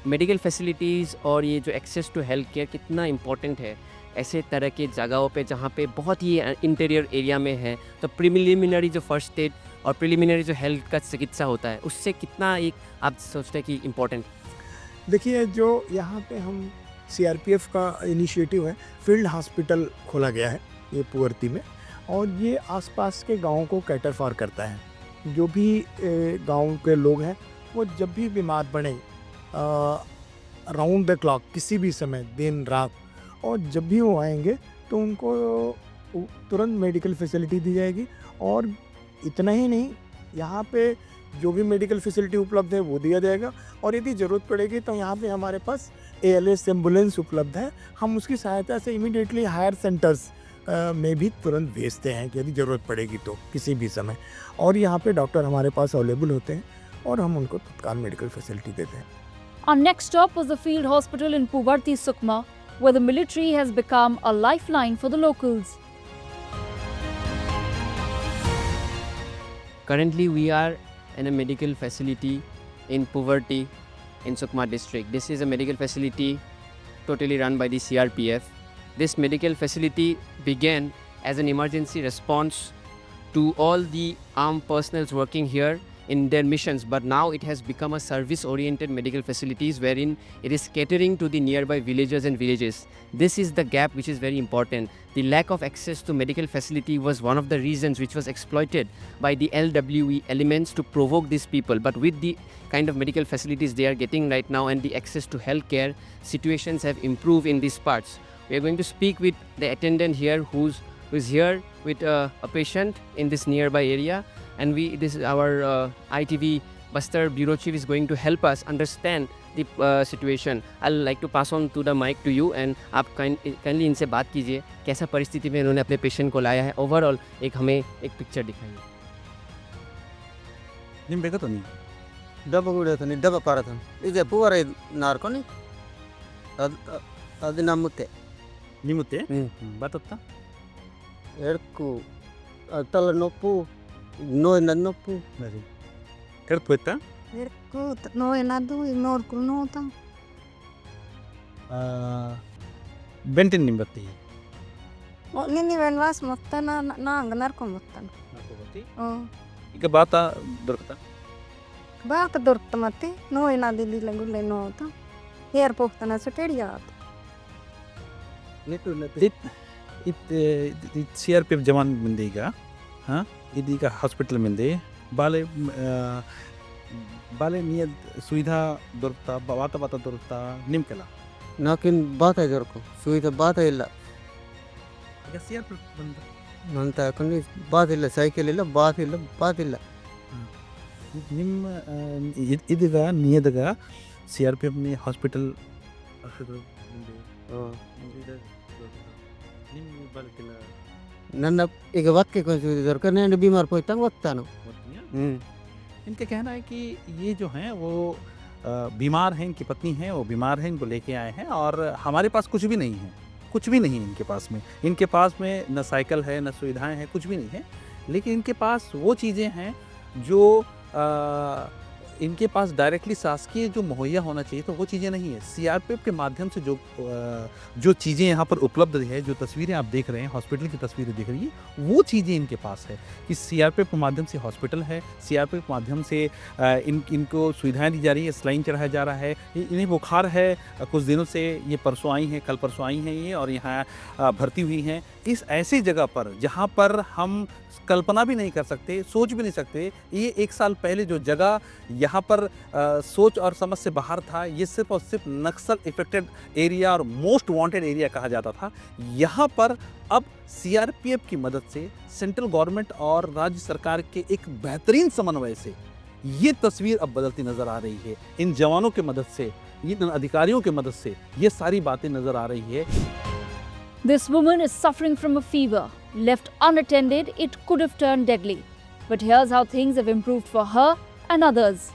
मेडिकल फैसिलिटीज़ और ये जो एक्सेस टू हेल्थ केयर कितना इम्पोर्टेंट है ऐसे तरह के जगहों पे जहाँ पे बहुत ही इंटीरियर एरिया में है। तो प्रीलिमिनरी जो फर्स्ट एड और प्रीलिमिनरी जो हेल्थ का चिकित्सा होता है उससे कितना एक आप सोचते हैं कि इम्पोर्टेंट? देखिए, जो यहाँ पे हम CRPF का इनिशिएटिव है, फील्ड हॉस्पिटल खोला गया है ये पुवर्ती में और ये आसपास के गाँवों को कैटर फॉर करता है। जो भी गांव के लोग हैं वो जब भी बीमार पड़े राउंड द क्लॉक, किसी भी समय, दिन रात, और जब भी वो आएंगे तो उनको तुरंत मेडिकल फैसिलिटी दी जाएगी। और इतना ही नहीं, यहाँ पे जो भी मेडिकल फैसिलिटी उपलब्ध है वो दिया जाएगा और यदि ज़रूरत पड़ेगी तो यहाँ पे हमारे पास ALS एम्बुलेंस उपलब्ध है। हम उसकी सहायता से इमीडिएटली हायर सेंटर्स में भी तुरंत भेजते हैं कि यदि ज़रूरत पड़ेगी तो किसी भी समय। और यहाँ पे डॉक्टर हमारे पास अवेलेबल होते हैं और हम उनको तत्काल मेडिकल फैसिलिटी देते हैं। Our next stop was the field hospital in Puvarti, Sukma, where the military has become a lifeline for the locals. Currently, we are in a medical facility in Puvarti in Sukma district. This is a medical facility totally run by the CRPF. This medical facility began as an emergency response to all the armed personnel working here in their missions, but now it has become a service-oriented medical facilities wherein it is catering to the nearby villagers and villages. This is the gap which is very important. The lack of access to medical facility was one of the reasons which was exploited by the LWE elements to provoke these people. But with the kind of medical facilities they are getting right now and the access to healthcare, situations have improved in these parts. We are going to speak with the attendant here who's here with a patient in this nearby area, and this is our ITV Bastar bureau chief is going to help us understand the situation. I'll like to pass on to the mic to you, and आप kindly इनसे बात कीजिए कैसा परिस्थिति में इन्होंने अपने patient को लाया है. ओवरऑल एक हमें एक पिक्चर दिखाइए. निम्बे का तो नहीं डब्बा गुड़े तो नहीं डब्बा पारा था इधर पूरा नारको नहीं अद नमुते निमुते बात होता एरको तल नोपू नो नन्नोपू नहीं कर पुएता एरको नो नदू इग्नोर कुनो ता बेंटिन निम्बती निन्नी वेनवास मत्तना ना अंगनार को मत्तना इक बाता दొరుకుతా बात दొరుకుతమతి नो ना दिल्ली लगुले नो ता हेयर पोखतना सटेड़िया it CRPF जवान मिंदेगा हाँ इदी का हॉस्पिटल मिंदे बाले बाले नियत सुविधा दొరుకుతా बाता दొరుకుతా निमकला नाकिन बात है जरको सुविधा बात है इल्ला इक CRPF बंदा ನಂತ ಯಾಕಂದ್ರೆ ಬಾತ್ ಇಲ್ಲ ಸೈಕಲ್ ಇಲ್ಲ ಬಾತ್ ಇಲ್ಲ ನಿಮ್ಮ ಇದೀಗ ನಿಯದಗ CRPF ನಿ ಹಾಸ್ಪಿಟಲ್ ನನ್ನ ಈಗ ವಕ್ಕೆ ಕೊಂಚ ದೊರಕ ನಾನು बीमार ಹೋಯ್ತಂಗ ವಕ್ತಾನು इनका कहना है कि ये जो हैं वो बीमार हैं, इनकी पत्नी हैं, वो बीमार हैं, इनको लेके आए हैं और हमारे पास कुछ भी नहीं है, कुछ भी नहीं है इनके पास में न साइकिल है न सुविधाएं हैं, कुछ भी नहीं है। लेकिन इनके पास वो चीज़ें हैं जो इनके पास डायरेक्टली शासकीय जो मुहैया होना चाहिए तो वो चीज़ें नहीं है। CRPF के माध्यम से जो चीज़ें यहाँ पर उपलब्ध है, जो तस्वीरें आप देख रहे हैं, हॉस्पिटल की तस्वीरें दिख रही है, वो चीज़ें इनके पास है कि CRPF के माध्यम से हॉस्पिटल है, CRPF के माध्यम से इनको सुविधाएं दी जा रही है, स्लाइन चढ़ाया जा रहा है। इन्हें बुखार है, कुछ दिनों से ये परसों आई हैं, कल परसों आई हैं ये और यहाँ भर्ती हुई हैं। इस ऐसी जगह पर जहाँ पर हम कल्पना भी नहीं कर सकते, सोच भी नहीं सकते। ये 1 साल पहले जो जगह यहाँ पर सोच और समझ से बाहर था, ये सिर्फ और सिर्फ नक्सल इफेक्टेड एरिया और मोस्ट वांटेड एरिया कहा जाता था। यहाँ पर अब CRPF की मदद से, सेंट्रल गवर्नमेंट और राज्य सरकार के एक बेहतरीन समन्वय से ये तस्वीर अब बदलती नज़र आ रही है। इन जवानों की मदद से, इन अधिकारियों की मदद से ये सारी बातें नज़र आ रही है। This woman is suffering from a fever. Left unattended, it could have turned deadly. But here's how things have improved for her and others.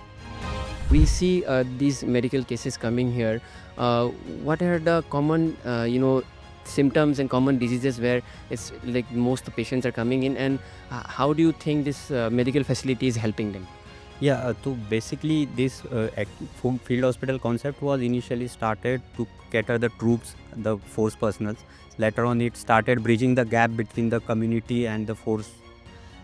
We see these medical cases coming here. What are the common, symptoms and common diseases where it's like most patients are coming in, and how do you think this medical facility is helping them? Yeah, so basically this field hospital concept was initially started to cater the troops, the force personnel. Later on it started bridging the gap between the community and the force.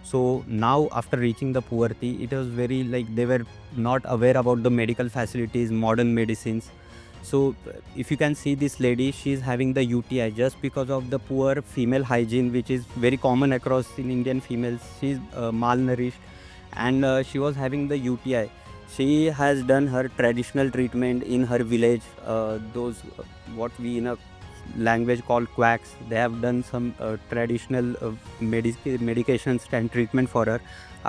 So now after reaching the poverty, it was very like they were not aware about the medical facilities, modern medicines. So if you can see this lady, she is having the UTI just because of the poor female hygiene, which is very common across in Indian females. She is malnourished and she was having the UTI. She has done her traditional treatment in her village. Those what we in a language called quacks, they have done some traditional medications and treatment for her.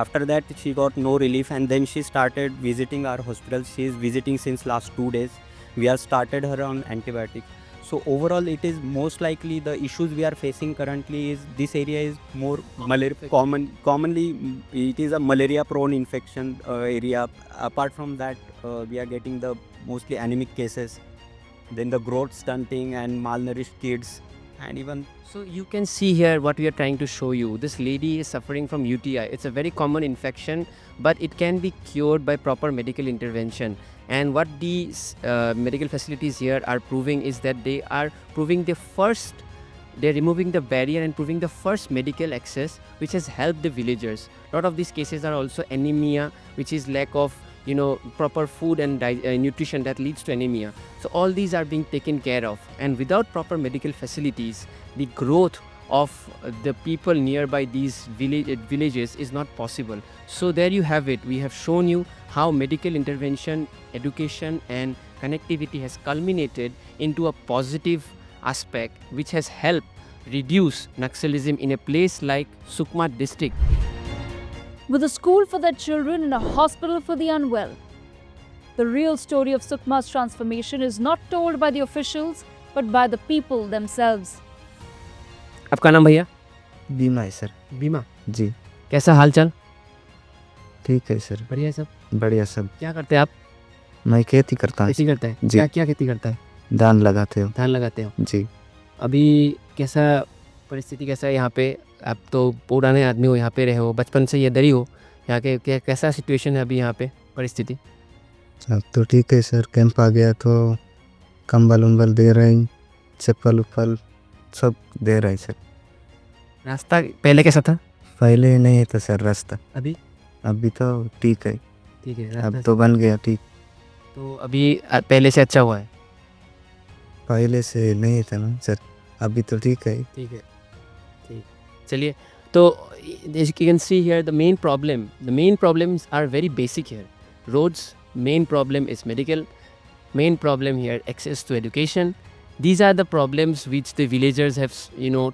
After that she got no relief and then she started visiting our hospital. She is visiting since last 2 days. We have started her on antibiotics. So overall it is most likely the issues we are facing currently is this area is more commonly it is a malaria prone infection area. Apart from that we are getting the mostly anemic cases, then the growth stunting and malnourished kids, and even so you can see here what we are trying to show you. This lady is suffering from UTI. It's a very common infection, but it can be cured by proper medical intervention. And what these medical facilities here are proving is that they are proving they're removing the barrier and proving the first medical access, which has helped the villagers. A lot of these cases are also anemia, which is lack of proper food and nutrition that leads to anemia. So all these are being taken care of, and without proper medical facilities, the growth of the people nearby these villages is not possible. So there you have it. We have shown you how medical intervention, education and connectivity has culminated into a positive aspect which has helped reduce Naxalism in a place like Sukma district. With a school for their children and a hospital for the unwell, the real story of Sukma's transformation is not told by the officials but by the people themselves. आपका नाम भैया? बीमा है sir. बीमा जी। कैसा हालचाल? ठीक है सर। बढ़िया है सब? बढ़िया सब। क्या करते हैं आप? मैं खेती करता हूँ। खेती करता है? जी। क्या क्या खेती करता है? धान लगाते हो। धान लगाते हो? जी। अभी कैसा परिस्थिति कैसा है यहाँ पे? आप तो पुराने आदमी हो, यहाँ पे रहे हो, बचपन से ये दरी हो, यहाँ के कैसा सिचुएशन है अभी यहाँ पे परिस्थिति? अब तो ठीक है सर। कैंप आ गया तो कंबल उम्बल दे रहे हैं, चप्पल उप्पल सब दे रहे हैं सर। रास्ता पहले कैसा था? पहले नहीं था सर रास्ता। अभी? अभी तो ठीक है। ठीक है। अब तो बन गया ठीक। तो अभी पहले से अच्छा हुआ है? पहले से नहीं था ना सर, अभी तो ठीक है। ठीक है, ठीक। चलिए, तो as you can see here, the main problems are very basic here. Roads, main problem is medical, main problem here access to education. These are the problems which the villagers have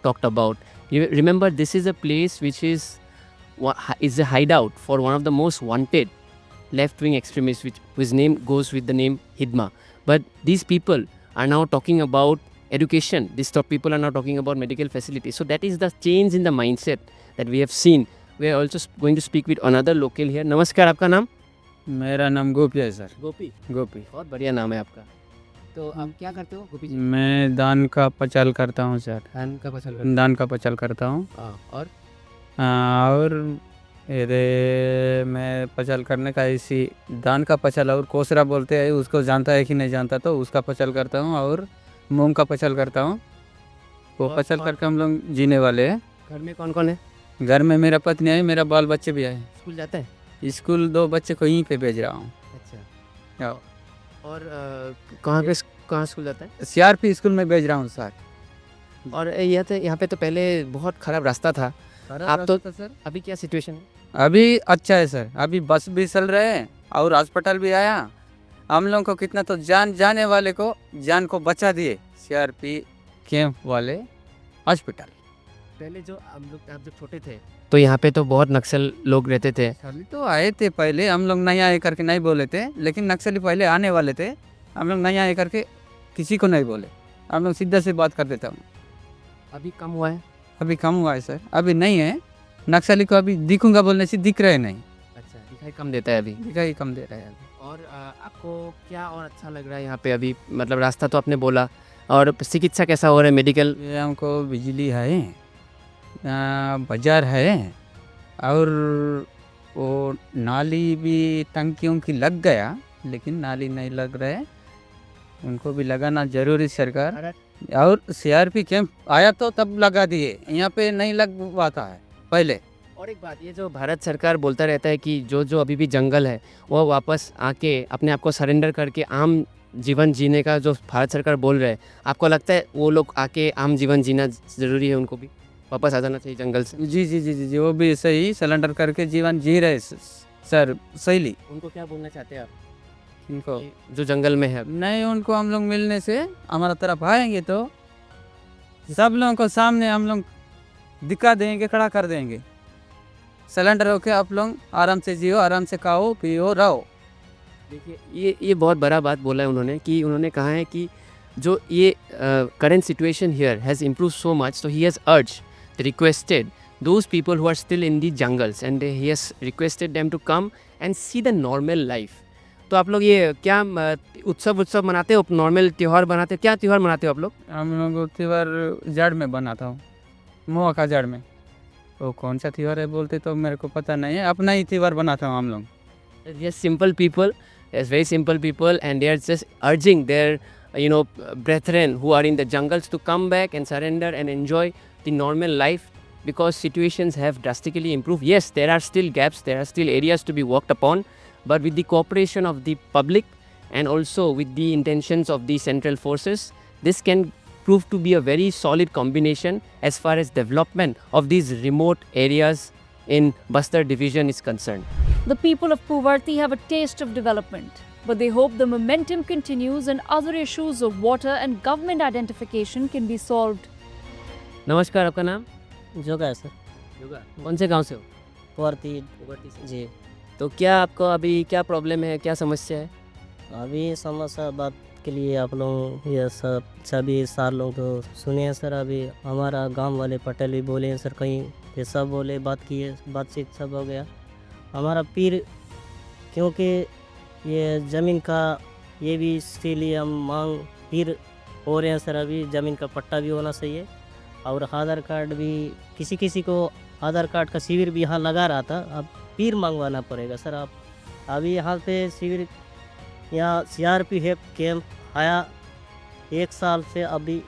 talked about. You remember, this is a place which is a hideout for one of the most wanted left-wing extremists, whose name goes with the name Hidma. But these people are now talking about education. These top people are now talking about medical facilities. So that is the change in the mindset that we have seen. We are also going to speak with another local here. नमस्कार, आपका नाम? मेरा नाम गोपी है sir. गोपी? गोपी। बहुत बढ़िया नाम है आपका। तो आप क्या करते हो गोपी जी? मैं धान का पचल करता हूँ सर। धान का पचल करते हो? धान का पचल करता हूँ। और ये मैं पचल करने का इसी धान का पचल और कोसरा बोलते हैं, उसको जानता है कि नहीं जानता, तो उसका पचल करता हूँ और मूंग का पचल करता हूँ। वो पचल करके हम लोग जीने वाले हैं। घर में कौन कौन है? घर में मेरा पत्नी है, मेरा बाल बच्चे भी आए। स्कूल जाते हैं? स्कूल 2 बच्चे को यहीं पे भेज रहा हूँ। अच्छा। और कहाँ स्कूल जाता है? CRP स्कूल में भेज रहा हूँ सर। और यहाँ पे तो पहले बहुत ख़राब रास्ता था। आप तो सर अभी क्या सिचुएशन है? अभी अच्छा है सर। अभी बस भी चल रहे हैं और अस्पताल भी आया। हम लोग को कितना तो जाने वाले को जान को बचा दिए CRP कैंप वाले हॉस्पिटल। पहले जो आप जब छोटे थे तो यहाँ पे तो बहुत नक्सल लोग रहते थे। तो आए थे पहले, हम लोग नहीं आए करके नहीं बोले थे, लेकिन नक्सली पहले आने वाले थे। हम लोग नहीं आए करके किसी को नहीं बोले, हम लोग सीधा से बात कर देते हम। अभी कम हुआ है? अभी कम हुआ है सर। अभी नहीं है नक्सली को, अभी दिखूंगा बोलने से दिख रहे नहीं। अच्छा, दिखाई कम देता है अभी? दिखाई कम दे रहा है अभी। और आपको क्या और अच्छा लग रहा है यहाँ पे अभी? मतलब रास्ता तो आपने बोला, और चिकित्सा कैसा हो रहा है? मेडिकल? हमको बिजली है, बाजार है, और वो नाली भी टंकियों की लग गया, लेकिन नाली नहीं लग रहा है, उनको भी लगाना जरूरी सरकार। और CRP कैंप आया तो तब लगा दिए, यहाँ पे नहीं लगवाता है पहले। और एक बात, ये जो भारत सरकार बोलता रहता है कि जो अभी भी जंगल है वो वापस आके अपने आप को सरेंडर करके आम जीवन जीने का जो भारत सरकार बोल रहे हैं, आपको लगता है वो लोग आके आम जीवन जीना ज़रूरी है? उनको भी वापस आ जाना चाहिए जंगल से? जी जी जी जी, वो भी सही सरेंडर करके जीवन जी रहे सर। सही। उनको क्या बोलना चाहते हैं आप? इनको जो जंगल में है? नहीं, उनको हम लोग मिलने से हमारा तरफ आएंगे तो सब लोगों को सामने हम लोग दिखा देंगे, खड़ा कर देंगे। सिलेंडर होके आप लोग आराम से जियो, आराम से खाओ पियो रहो। देखिए, ये बहुत बड़ा बात बोला है उन्होंने, कि उन्होंने कहा है कि जो ये current situation here has improved so much, so he has urged, requested those people who are still in the jungles, and he has requested them to come and see the normal life. तो आप लोग ये क्या उत्सव मनाते हो? Normal त्यौहार बनाते हो? क्या त्यौहार मनाते हो आप लोग? हम लोग त्यौहार जड़ में बनाता हूँ, मोह का जड़ में। वो कौन सा त्यौहार है बोलते तो मेरे को पता नहीं है, अपना ही त्यौहार बनाता हूँ हम लोग। Yes, simple people, yes, very simple people, and they are just urging their brethren who are in the jungles to come back and surrender and enjoy the normal life, because situations have drastically improved. Yes, there are still gaps, there are still areas to be worked upon, but with the cooperation of the public and also with the intentions of the central forces, this can prove to be a very solid combination as far as development of these remote areas in Bastar division is concerned. The people of Puvarti have a taste of development, but they hope the momentum continues and other issues of water and government identification can be solved. नमस्कार, आपका नाम? जोगा है sir. Yoga. कौन से गांव से हो? पुअर्ती से। जी। तो क्या आपको अभी क्या प्रॉब्लम है, क्या समस्या है? अभी समस्या बात के लिए आप लोग ये सब सभी सार लोग तो सुने हैं सर। अभी हमारा गांव वाले पटेल भी बोले हैं सर, कहीं ये सब बोले, बात किए, बातचीत सब हो गया। हमारा पीर क्योंकि ये ज़मीन का ये भी इसीलिए हम मांग पीर हो रहे हैं सर। अभी ज़मीन का पट्टा भी होना चाहिए और आधार कार्ड भी, किसी किसी को आधार कार्ड का शिविर भी यहाँ लगा रहा था, अब पीर मंगवाना पड़ेगा सर। आप अभी यहाँ पे शिविर, यहाँ CRP कैंप आया 1 साल से, अभी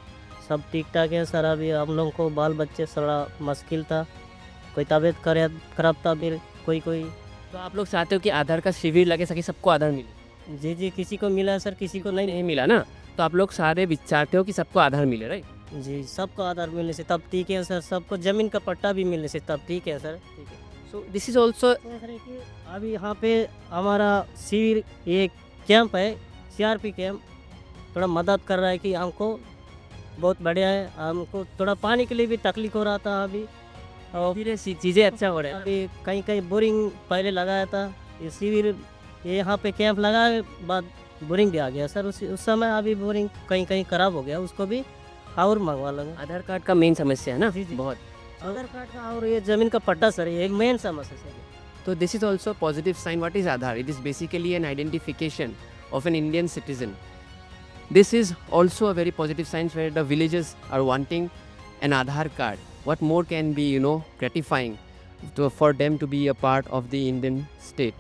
सब ठीक ठाक है सर। अभी हम लोगों को बाल बच्चे थोड़ा मुश्किल था, कोई तबीयत खराब था, फिर कोई। तो आप लोग चाहते हो कि आधार का शिविर लगे सके, सबको आधार मिले? जी, किसी को मिला सर, किसी को नहीं मिला ना। तो आप लोग सारे चाहते हो कि सबको आधार मिले, राइट? जी, सबको आधार मिलने से तब ठीक है सर। सबको ज़मीन का पट्टा भी मिलने से तब ठीक है सर। ठीक है। सो दिस इज़ ऑल्सो अभी यहाँ पे हमारा शिविर ये कैंप है, CRP कैंप, थोड़ा मदद कर रहा है कि हमको बहुत बढ़िया है। हमको थोड़ा पानी के लिए भी तकलीफ हो रहा था अभी, और फिर चीज़ें अच्छा हो रहा है। अभी कहीं बोरिंग पहले लगाया था, ये शिविर ये यहाँ पे कैंप लगा बाद बोरिंग भी आ गया सर। उस समय अभी बोरिंग कहीं खराब हो गया, उसको भी और मंगवा लगा। आधार कार्ड का मेन समस्या है ना? जी। बहुत आधार कार्ड का और ये ज़मीन का पट्टा सर, ये मेन समस्या है। तो this is also positive sign. What is Aadhaar? It is basically an identification of an Indian citizen. This is also a very positive sign where the villagers are wanting an Aadhaar card. What more can be, gratifying for them to be a part of the Indian state.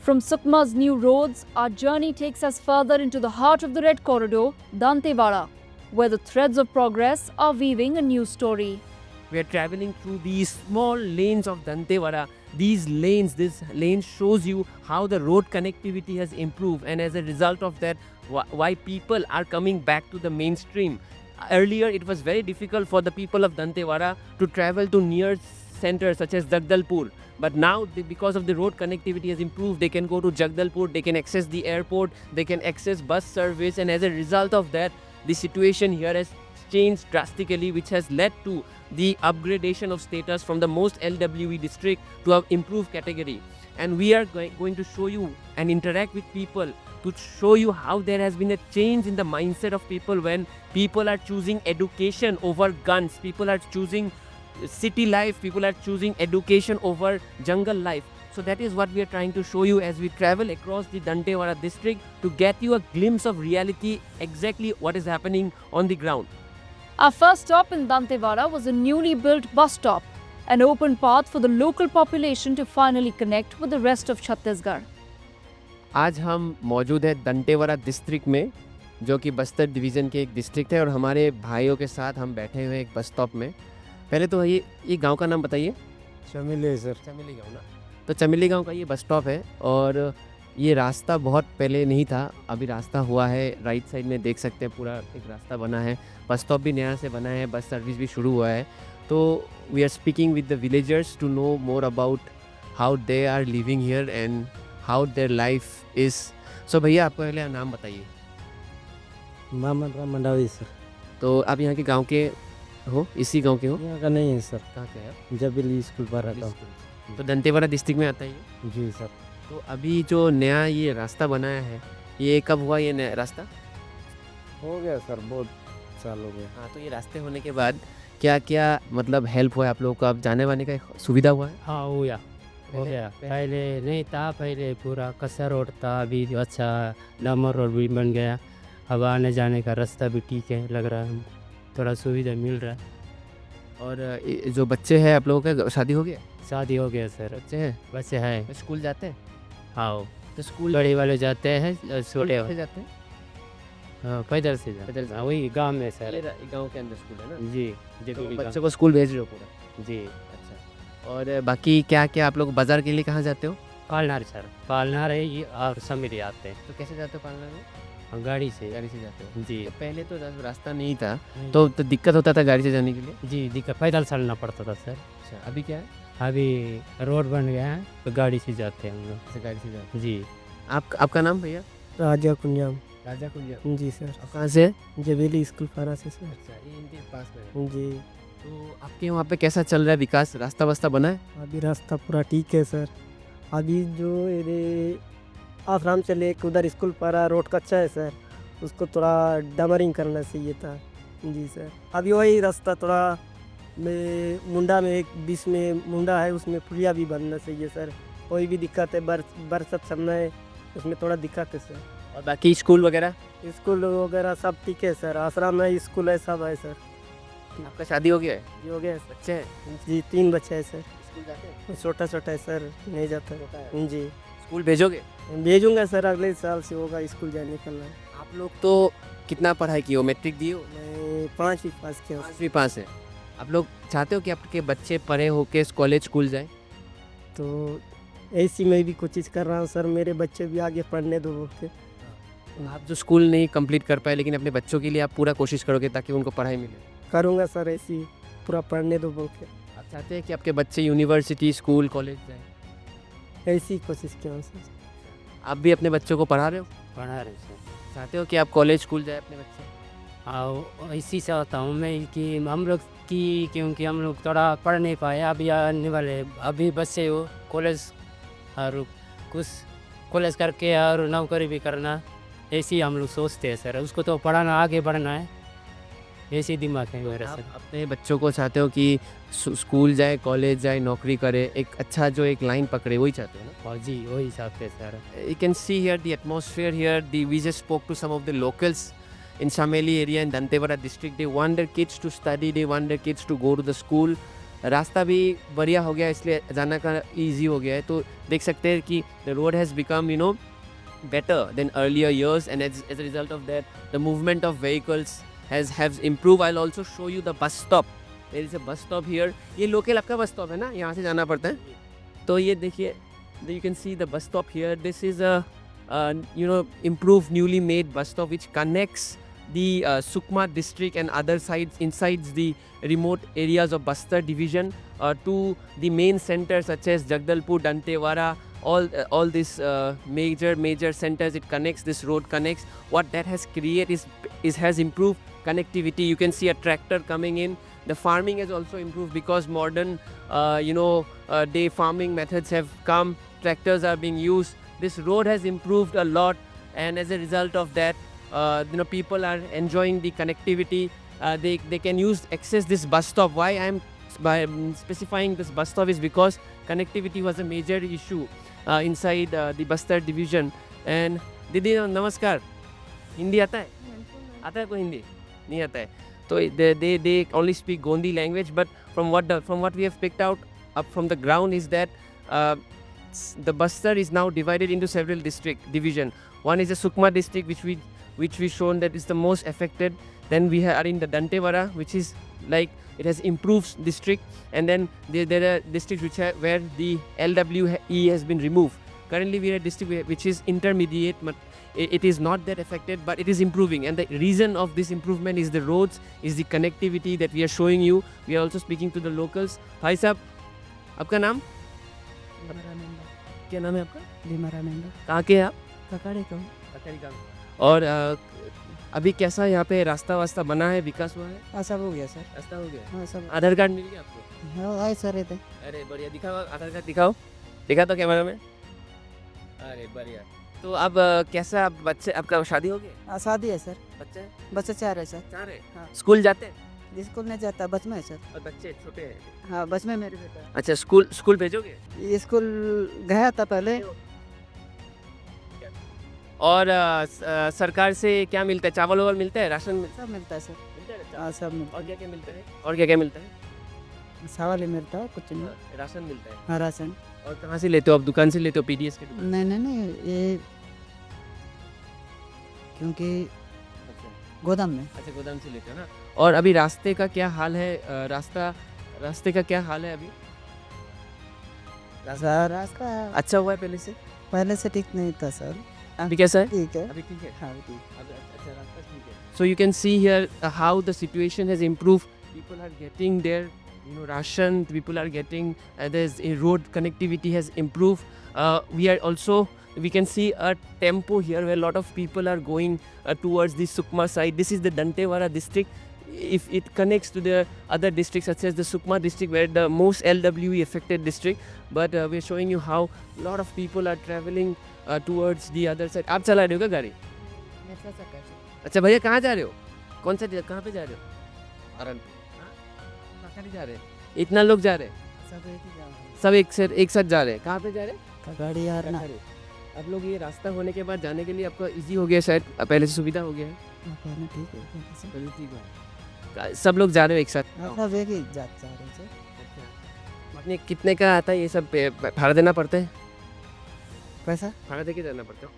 From Sukma's new roads, our journey takes us further into the heart of the Red Corridor, Dantewada, where the threads of progress are weaving a new story. We are traveling through these small lanes of Dantewada. This lane shows you how the road connectivity has improved, and as a result of that, why people are coming back to the mainstream. Earlier, it was very difficult for the people of Dantewada to travel to near centers such as Jagdalpur. But now, because of the road connectivity has improved, they can go to Jagdalpur, they can access the airport, they can access bus service, and as a result of that, the situation here has changed drastically, which has led to the upgradation of status from the most LWE district to an improved category. And we are going to show you and interact with people to show you how there has been a change in the mindset of people when people are choosing education over guns, people are choosing city life, people are choosing education over jungle life. So that is what we are trying to show you as we travel across the Dantewada district to get you a glimpse of reality, exactly what is happening on the ground. Our first stop in Dantewada was a newly built bus stop, an open path for the local population to finally connect with the rest of Chhattisgarh. आज हम मौजूद हैं Dantewada district में, जो कि Bastar division के एक district है, और हमारे भाइयों के साथ हम बैठे हुए एक बस स्टॉप में। पहले तो ये गांव का नाम बताइए। चमेली सर। चमेली गांव ना। तो चमेली गांव का ये बस स्टॉप है, और ये रास्ता बहुत पहले नहीं था, अभी रास्ता हुआ है। राइट साइड में देख सकते हैं पूरा एक रास्ता बना है, बस स्टॉप भी नया से बना है, बस सर्विस भी शुरू हुआ है। तो we are speaking with the villagers to know more about how they are living here and how their life is. So भैया, आपको पहले नाम बताइए। मोहम्मद राम मंडावी सर। तो आप यहाँ के गांव के हो? इसी गांव के हो? यहाँ का नहीं है सर। कहाँ के हैं? जबीली स्कूल पर रहता हूँ। तो दंतेवाड़ा डिस्ट्रिक्ट में आता है ये? जी सर। तो अभी जो नया ये रास्ता बनाया है, ये कब हुआ ये नया रास्ता? हो गया सर, बहुत साल हो गए। हाँ, तो ये रास्ते होने के बाद क्या क्या मतलब हेल्प हुआ है आप लोगों को? अब जाने वाने का सुविधा हुआ है? हाँ, हो गया। पहले नहीं था, पहले पूरा कच्चा रोड था, अभी अच्छा डामर रोड भी बन गया। अब आने जाने का रास्ता भी ठीक है, लग रहा है थोड़ा सुविधा मिल रहा है। और जो बच्चे हैं आप लोगों का, शादी हो गया? शादी हो गया सर। बच्चे हैं? बच्चे हैं। स्कूल जाते हैं? हाँ, तो स्कूल बड़े वाले जाते हैं, छोटे वाले जाते हैं? हाँ, पैदल से जाते हैं। हाँ, वही गांव में सर, गांव के अंदर स्कूल है ना? जी। तो बच्चों को स्कूल भेज रहे हो पूरा? जी। अच्छा, और बाकी क्या क्या आप लोग बाजार के लिए कहाँ जाते हो? पालनार सर, पालनार है ये, और समीरी आते हैं। तो कैसे जाते हो पालनार में? गाड़ी से जाते हो? जी। तो पहले तो रास्ता नहीं था, तो दिक्कत होता था गाड़ी से जाने के लिए? जी, दिक्कत, पैदल चलना पड़ता था सर। अच्छा, अभी क्या है? अभी रोड बन गया है, तो गाड़ी से जाते हैं हम लोग। गाड़ी से जाते हैं? जी। आपका नाम भैया? राजा कुंजाम। राजा कुंजाम। जी सर। आप कहाँ से? जबेली स्कूल पारा से सर। अच्छा, ये इनके पास में है। जी। तो आपके वहाँ पे कैसा चल रहा है विकास? रास्ता वास्ता बना है? अभी रास्ता पूरा ठीक है सर। अभी जो ये आश्रम से लेकर उधर स्कूल पारा रोड कच्चा है सर, उसको थोड़ा डमरिंग करना चाहिए था। जी सर। अभी वही रास्ता थोड़ा मुंडा में एक बीच में मुंडा है, उसमें पुलिया भी बनना चाहिए सर। कोई भी दिक्कत है बरसात समय उसमें थोड़ा दिक्कत है सर। और बाकी स्कूल वगैरह? स्कूल वगैरह सब ठीक है सर। आश्रम है, स्कूल है, सब है सर। आपका शादी हो गया है? जी हो गया है सर। बच्चे हैं? जी 3 बच्चे हैं सर। स्कूल जाते हैं? छोटा छोटा है सर, नहीं जाता है। जी। स्कूल भेजोगे? भेजूंगा सर, अगले साल से होगा स्कूल जाने का। आप लोग तो कितना पढ़ाई की हो? मैट्रिक दिए हो? मैं 5वीं पास किया। 5वीं पास है। आप लोग चाहते हो कि आपके बच्चे पढ़े होके कॉलेज स्कूल जाए? तो ऐसी मैं भी कोशिश कर रहा हूँ सर, मेरे बच्चे भी आगे पढ़ने दो बोल के। आप जो स्कूल नहीं कंप्लीट कर पाए, लेकिन अपने बच्चों के लिए आप पूरा कोशिश करोगे ताकि उनको पढ़ाई मिले? करूँगा सर, ऐसी पूरा पढ़ने दो बोल के। आप चाहते हैं कि आपके बच्चे यूनिवर्सिटी स्कूल कॉलेज जाए? ऐसी कोशिश किया हूँ सर। आप भी अपने बच्चों को पढ़ा रहे हो? पढ़ा रहे सर। चाहते हो कि आप कॉलेज स्कूल जाए अपने बच्चे? हाँ, इसी चाहता हूँ मैं कि हम लोग की, क्योंकि हम लोग थोड़ा पढ़ नहीं पाए। अभी आने वाले अभी बच्चे हो कॉलेज और कुछ कॉलेज करके और नौकरी भी करना, ऐसे ही हम लोग सोचते हैं सर। उसको तो पढ़ाना, आगे बढ़ना है, ऐसी दिमाग है मेरा सर। अपने बच्चों को चाहते हो कि स्कूल जाए, कॉलेज जाए, नौकरी करे, एक अच्छा जो एक लाइन पकड़े, वही चाहते हो ना? और जी वही चाहते हैं sir. You can see here the atmosphere here. We just spoke to some of the locals in Chameli area in Dantewada district. They want their kids to study. They want their kids to go to the school. रास्ता भी बढ़िया हो गया, इसलिए जाना का easy हो गया है। तो देख सकते हैं कि the road has become, you know, better than earlier years, and as a result of that, the movement of vehicles has improved. I'll also show you the bus stop. There is a bus stop here. ये local आपका bus stop है ना, यहाँ से जाना पड़ता है। तो ये देखिए, you can see the bus stop here. This is a improved, newly made bus stop which connects the Sukma district and other sides inside the remote areas of Bastar division to the main centers such as Jagdalpur, Dantewada, all these major centers. It connects, this road connects. What that has created has improved connectivity. You can see a tractor coming in. The farming has also improved because modern day farming methods have come. Tractors are being used. This road has improved a lot, and as a result of that, people are enjoying the connectivity. They can access this bus stop. Why I am specifying this bus stop is because connectivity was a major issue inside the Bastar division. And दीदी नमस्कार, हिंदी आता है? आता है कोई हिंदी? नहीं आता है। तो they only speak Gondi language, but from what we have picked out up from the ground is that the Bastar is now divided into several division. One is the Sukma district, which we shown that is the most affected. Then we are in the Dantewada, which is like it has improved district, and then there are districts where the LWE has been removed. Currently we are a district which is intermediate, but it is not that affected, but it is improving, and the reason of this improvement is the roads, is the connectivity that we are showing you. We are also speaking to the locals. भाई साहब, आपका नाम? क्या नाम है आपका? कहाँ के हैं आप? ककाड़ी का। और अभी कैसा यहाँ पे रास्ता वास्ता बना है, विकास हुआ है? हाँ, सब हो गया सर। रास्ता हो गया? हाँ, सब। आधार कार्ड मिल गया आपको? हाँ, आए सर रहते। अरे बढ़िया, दिखाओ आधार कार्ड, दिखाओ, दिखा तो कैमरा में। अरे बढ़िया। तो अब कैसा, आप बच्चे, आपका शादी हो गया? हाँ, शादी है सर। बच्चे 4 है सर। 4 है? हाँ। स्कूल जाते हैं? स्कूल नहीं जाता, बच में है सर। और बच्चे छोटे हैं? हाँ, बच में मेरे बेटा। अच्छा, स्कूल भेजोगे? स्कूल गया था पहले। और सरकार से क्या मिलता है? चावल वावल मिलता है, राशन सब मिलता है सर। हाँ, सब मिलता है। और क्या मिलता है? और क्या मिलता है? चावल ही मिलता है, कुछ नहीं। राशन मिलता है? हाँ, राशन। और कहाँ से लेते हो आप? दुकान से लेते हो? पीडीएस के? नहीं, ये क्योंकि गोदाम में। अच्छा, गोदाम से लेते हो ना। और अभी रास्ते का क्या हाल है? रास्ते का क्या हाल है अभी? रास्ता अच्छा हुआ है पहले से? पहले से ठीक नहीं था सर। अभी कैसा है? ठीक है। अभी ठीक है? हाँ, ठीक। अच्छा, रास्ता ठीक है। So you can see here how the situation has improved. People are getting their ration people are getting. There's a road connectivity has improved. We can see a tempo here where a lot of people are going towards the Sukma side. This is the Dantewara district. If it connects to the other districts such as the Sukma district, where the most LWE affected district, but we're showing you how a lot of people are traveling towards the other side. आप चला रहे हो क्या गाड़ी? अच्छा भैया कहाँ जा रहे हो? कौन सा कहाँ पे जा रहे हो? कहाँ नहीं जा रहे? इतना लोग जा रहे हैं? सब एक साथ जा रहे हैं. कहाँ पे जा रहे हैं? गाड़ी यार ना अब लोग ये रास्ता होने के बाद जाने के लिए आपका इजी हो गया, शायद पहले से सुविधा हो गया है. पहले ठीक है. सब लोग जा रहे हो एक साथ? सब एक ही जा रहे हैं. अपने कितने का आता है ये सब? भाड़ा देना पड़ता है? पैसा भाड़ा दे के जाना पड़ता है?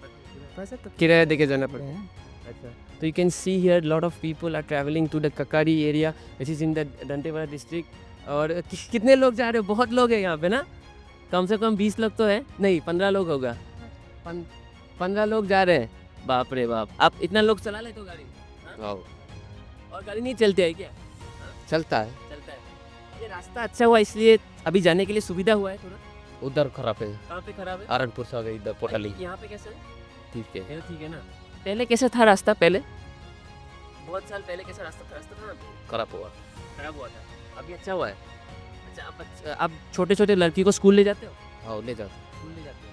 पैसा तो किराया दे के जाना पड़ता है. अच्छा, तो you can see here lot of people are traveling to the Kakari area which is in the Dantewara district. और कितने लोग जा रहे हो? बहुत लोग हैं यहाँ पे ना, कम से कम 20 लोग तो है, नहीं 15 लोग होगा. 15 लोग जा रहे हैं. बाप रे बाप. आप इतना लोग चला लेते हो गाड़ी? और गाड़ी नहीं चलती है क्या? चलता है. ये रास्ता अच्छा हुआ इसलिए अभी जाने के लिए सुविधा हुआ है थोड़ा. उधर खराब है. कहाँ पे खराब है? आरनपुर से आ गई इधर पोटली. यहाँ पे कैसा है? ठीक है. ठीक है ना. पहले कैसा था रास्ता? पहले बहुत साल पहले कैसा रास्ता था ना? खराब हुआ था. अभी अच्छा हुआ है. अच्छा, आप छोटे छोटे लड़की को स्कूल ले जाते हो? हाँ ले जाते. स्कूल ले जाते हो.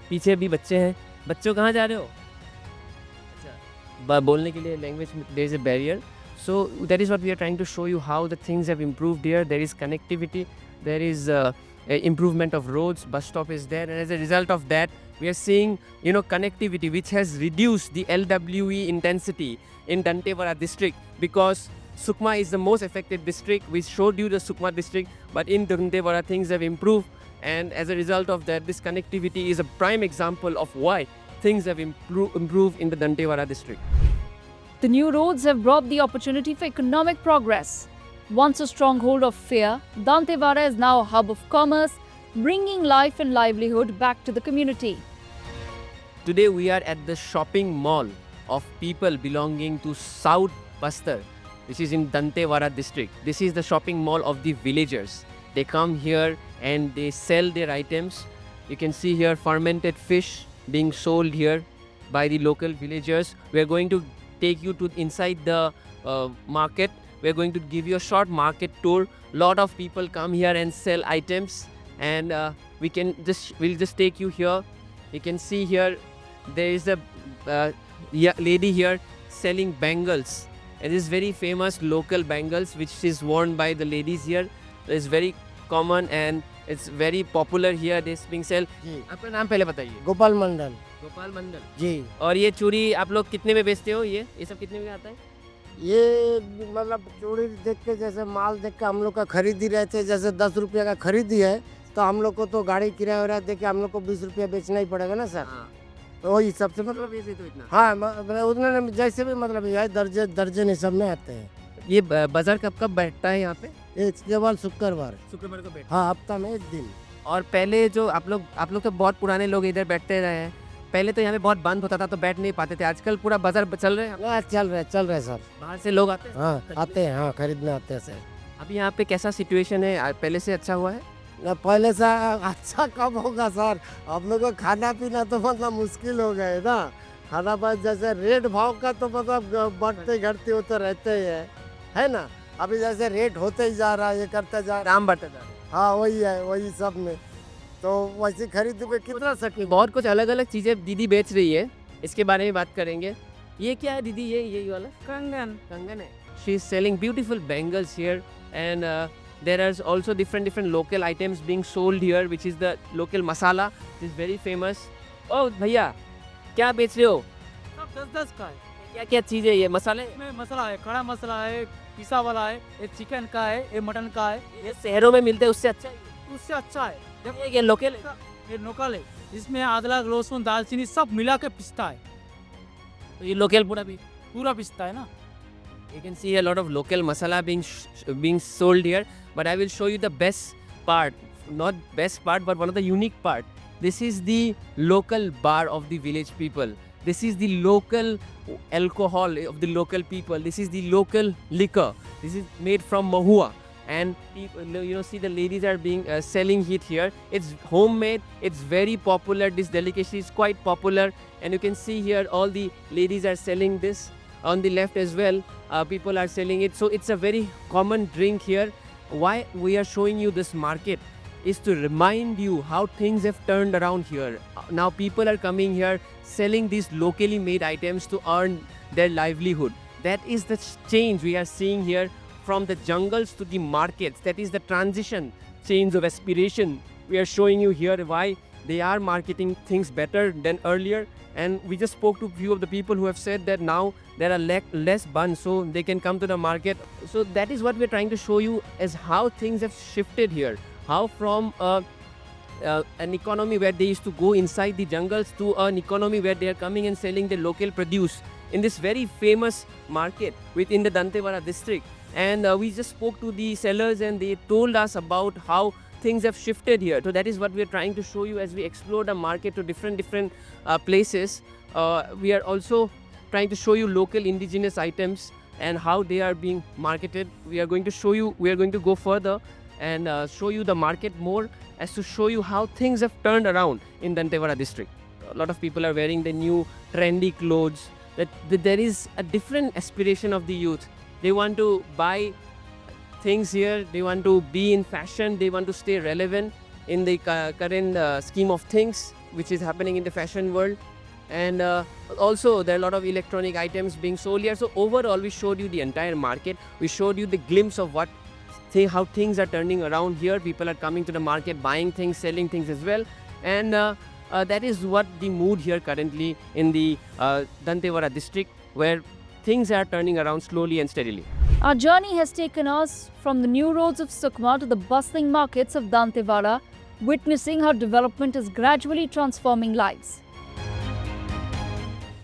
पीछे भी बच्चे हैं. बच्चों कहाँ जा रहे हो? अच्छा, बोलने के लिए language there is a barrier. So that is what we are trying to show you, how the things have improved here. There is connectivity, there is improvement of roads, bus stop is there, and as a result of that, we are seeing connectivity which has reduced the LWE intensity in Dantewara district, because Sukma is the most affected district. We showed you the Sukma district, but in Dantewara things have improved, and as a result of that, this connectivity is a prime example of why things have improved in the Dantewara district. The new roads have brought the opportunity for economic progress. Once a stronghold of fear, Dantewara is now a hub of commerce, bringing life and livelihood back to the community. Today we are at the shopping mall of people belonging to South Bastar, which is in Dantewara district. This is the shopping mall of the villagers. They come here and they sell their items. You can see here fermented fish being sold here by the local villagers. We are going to take you to inside the market. We're going to give you a short market tour. Lot of people come here and sell items, and we'll just take you here. You can see here there is a lady here selling bangles. It is very famous local bangles which is worn by the ladies here. It's very common and it's very popular here. This being sold. आपका नाम पहले बताइए. गोपाल मंडल. गोपाल मंडल जी. और ये चूड़ी आप लोग कितने में बेचते हो? ये सब कितने में आता है? ये मतलब चूड़ी देख के, जैसे माल देख के हम लोग का खरीदी रहे थे. जैसे 10 रुपये का खरीदी है तो हम लोग को तो गाड़ी किराया वगैरह देख के हम लोग को 20 रुपया बेचना ही पड़ेगा ना सर. तो वही सबसे मतलब वैसे तो इतना. हाँ मतलब उतना जैसे भी मतलब दर्जन सब में आते हैं. ये बाजार कब बैठता है यहाँ पे? केवल शुक्रवार को बैठता है. हाँ, हफ्ता में 1 दिन. और पहले जो आप लोग तो बहुत पुराने लोग इधर बैठते रहे हैं. पहले तो यहाँ पे बहुत बंद होता था तो बैठ नहीं पाते थे. आजकल पूरा बाजार चल रहे हैं. चल रहे सर. बाहर से लोग आते हैं? हाँ आते हैं. हाँ खरीदने आते हैं सर. अभी यहाँ पे कैसा सिचुएशन है? पहले से अच्छा हुआ है? ना पहले से अच्छा कब होगा सर. हम लोग को खाना पीना तो मतलब मुश्किल हो गए ना. खाना पानी जैसे रेट भाव का तो मतलब बढ़ते घटते होते रहते ही है ना. अभी जैसे रेट होते ही जा रहा है, ये करते जा रहा है, दाम बढ़ते जा रहा है. हाँ वही है, वही सब में. तो वैसे खरीदोगे कितना सके. बहुत कुछ अलग अलग चीज़ें दीदी बेच रही है, इसके बारे में बात करेंगे. ये क्या है दीदी? ये वाला कंगन है. She is selling beautiful bangles here, and there are also different local items being sold here, which is the local masala. It is very famous. Oh भैया क्या बेच रहे हो? सब 10-10 का है. क्या चीज़ है ये? मसाले इसमें मसाला है, खड़ा मसाला है, पिसा वाला है, ये चिकन का है, ये मटन का है. ये शहरों में मिलते हैं उससे अच्छा है? उससे अच्छा है. ये लोकल है? ये लोकल है. इसमें अदरक लहसुन दालचीनी सब मिला के पिसता है. तो ये लोकल पूरा पिसता है ना. You can see a lot of local masala being sold here, but I will show you the best part. Not best part, but one of the unique part. This is the local bar of the village people. This is the local alcohol of the local people. This is the local liquor. This is made from mahua. And people, see the ladies are being selling it here. It's homemade. It's very popular. This delicacy is quite popular. And you can see here all the ladies are selling this. On the left as well, people are selling it. So it's a very common drink here. Why we are showing you this market is to remind you how things have turned around here. Now people are coming here selling these locally made items to earn their livelihood. That is the change we are seeing here from the jungles to the markets. That is the transition, change of aspiration. We are showing you here why they are marketing things better than earlier. And we just spoke to a few of the people who have said that now there are less buns, so they can come to the market. So that is what we're trying to show you as how things have shifted here. How from an economy where they used to go inside the jungles to an economy where they are coming and selling the local produce in this very famous market within the Dantewada district. And we just spoke to the sellers and they told us about how things have shifted here. So that is what we are trying to show you as we explore the market to different places. We are also trying to show you local indigenous items and how they are being marketed. We are going to show you, we are going to go further and show you the market more as to show you how things have turned around in Dantewada district. A lot of people are wearing the new trendy clothes. That there is a different aspiration of the youth. They want to buy things here, they want to be in fashion, they want to stay relevant in the current scheme of things which is happening in the fashion world. And also there are a lot of electronic items being sold here. So overall we showed you the entire market. We showed you the glimpse of how things are turning around here. People are coming to the market, buying things, selling things as well. And that is what the mood here currently in the Dantewada district, where things are turning around slowly and steadily. Our journey has taken us from the new roads of Sukma to the bustling markets of Dantewada, witnessing how development is gradually transforming lives.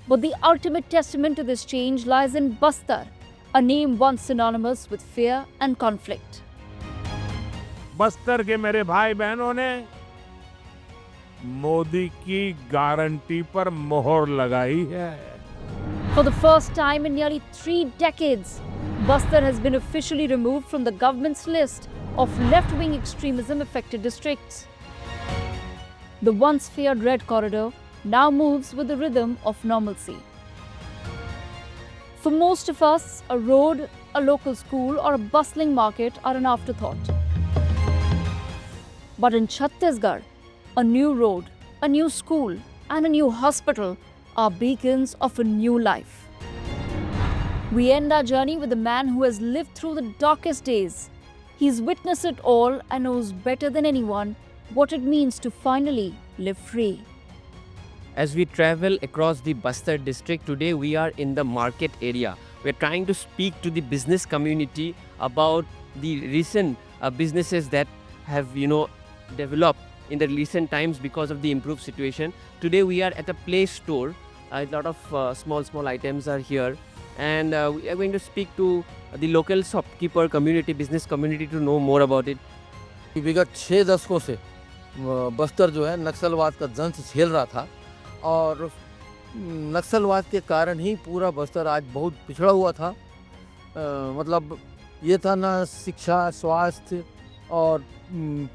But the ultimate testament to this change lies in Bastar, a name once synonymous with fear and conflict. Bastar के मेरे भाई बहनों ने मोदी की guarantee पर मोहर लगाई है. For the first time in nearly 3 decades, Bastar has been officially removed from the government's list of left-wing extremism affected districts. The once feared Red Corridor now moves with the rhythm of normalcy. For most of us, a road, a local school or a bustling market are an afterthought. But in Chhattisgarh, a new road, a new school and a new hospital are beacons of a new life. We end our journey with a man who has lived through the darkest days. He's witnessed it all and knows better than anyone what it means to finally live free. As we travel across the Bastar district, today we are in the market area. We're trying to speak to the business community about the recent businesses that have, developed in the recent times because of the improved situation. Today we are at a Play store. A lot of small items are here. And we are going to speak to the local shopkeeper community, business community to know more about it. विगत 6 दशकों से बस्तर जो है नक्सलवाद का दंश झेल रहा था और नक्सलवाद के कारण ही पूरा बस्तर आज बहुत पिछड़ा हुआ था. मतलब ये था ना शिक्षा, स्वास्थ्य और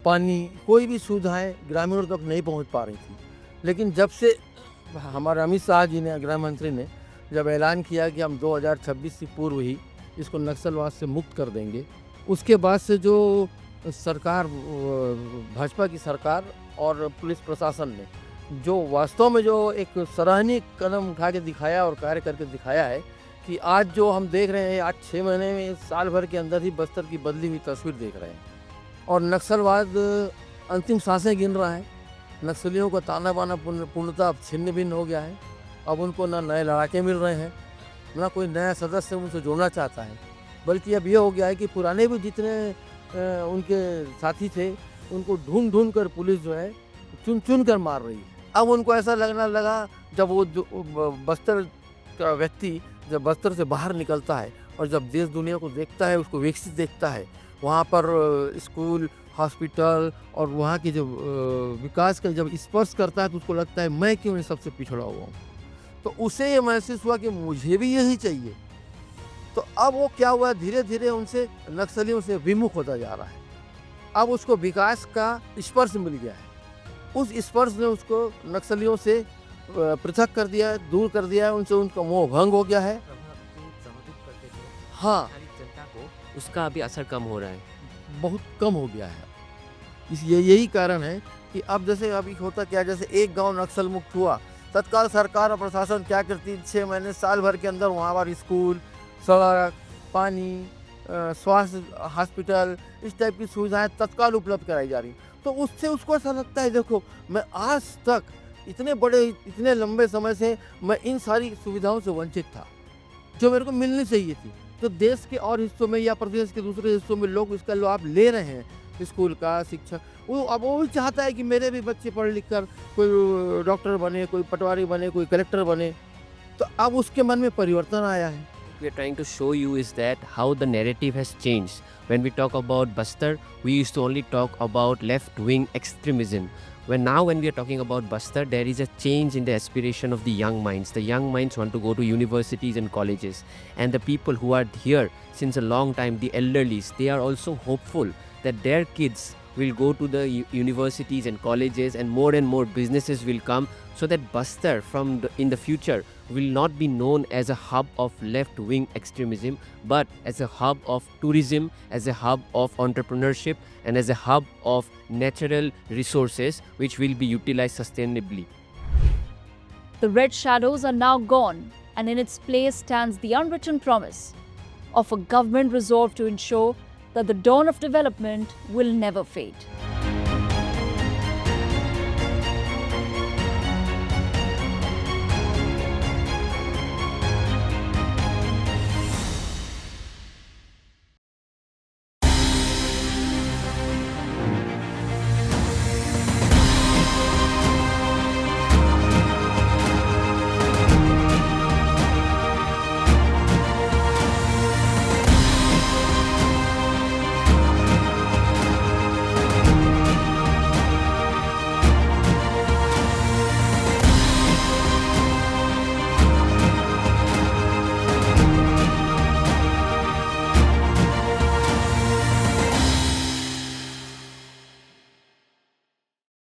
पानी, कोई भी सुविधाएं ग्रामीणों तक नहीं पहुंच पा रही थी. लेकिन जब से हमारे अमित शाह जी ने, गृह मंत्री ने जब ऐलान किया कि हम 2026 से पूर्व ही इसको नक्सलवाद से मुक्त कर देंगे, उसके बाद से जो सरकार, भाजपा की सरकार और पुलिस प्रशासन ने जो वास्तव में जो एक सराहनीय कदम उठा के दिखाया और कार्य करके दिखाया है कि आज जो हम देख रहे हैं, आज 6 महीने में, साल भर के अंदर ही बस्तर की बदली हुई तस्वीर देख रहे हैं और नक्सलवाद अंतिम सांसें गिन रहा है. नक्सलियों का ताना बाना पूर्णतः अब छिन्न भिन्न हो गया है. अब उनको ना नए लड़ाके मिल रहे हैं, ना कोई नया सदस्य उनसे जोड़ना चाहता है, बल्कि अब ये हो गया है कि पुराने भी जितने उनके साथी थे उनको ढूंढ ढूंढ कर पुलिस जो है चुन चुन कर मार रही है. अब उनको ऐसा लगने लगा, जब वो बस्तर का व्यक्ति जब बस्तर से बाहर निकलता है और जब देश दुनिया को देखता है, उसको विकसित देखता है, वहाँ पर स्कूल, हॉस्पिटल और वहाँ के जब विकास का जब स्पर्श करता है तो उसको लगता है मैं क्यों इन सबसे पिछड़ा हुआ हूँ. तो उसे ये महसूस हुआ कि मुझे भी यही चाहिए। तो अब वो क्या हुआ, धीरे धीरे उनसे नक्सलियों से विमुख होता जा रहा है। अब उसको विकास का स्पर्श मिल गया है, उस स्पर्श ने उसको नक्सलियों से पृथक कर दिया है, दूर कर दिया है, उनसे उनका मोह भंग हो गया है। हाँ, जनता को उसका अभी असर कम हो रहा है, बहुत कम हो गया है। इसलिए यही कारण है कि अब जैसे अभी होता क्या, जैसे एक गांव नक्सल मुक्त हुआ, तत्काल सरकार और प्रशासन क्या करती, 6 महीने साल भर के अंदर वहाँ पर स्कूल, सड़क, पानी, स्वास्थ्य, हॉस्पिटल, इस टाइप की सुविधाएं तत्काल उपलब्ध कराई जा रही। तो उससे उसको ऐसा लगता है, देखो मैं आज तक इतने लंबे समय से मैं इन सारी सुविधाओं से वंचित था जो मेरे को मिलनी चाहिए थी। तो देश के और हिस्सों में या प्रदेश के दूसरे हिस्सों में लोग इसका लाभ ले रहे हैं, स्कूल का, शिक्षा। अब वो भी चाहता है कि मेरे भी बच्चे पढ़ लिख कर कोई डॉक्टर बने, कोई पटवारी बने, कोई कलेक्टर बने। तो अब उसके मन में परिवर्तन आया है। we are trying to show you is that how the narrative has changed. When we talk about Bastar, we used to only talk about left-wing extremism. When we are talking about Bastar, there is a change in the aspiration of the young minds. The young minds want to go to universities and colleges. And the people who are here since a long time, the elderlies, they are also hopeful that their kids will go to the universities and colleges, and more businesses will come, so that Bastar in the future will not be known as a hub of left-wing extremism, but as a hub of tourism, as a hub of entrepreneurship, and as a hub of natural resources which will be utilized sustainably. The red shadows are now gone, and in its place stands the unwritten promise of a government resolved to ensure that the dawn of development will never fade.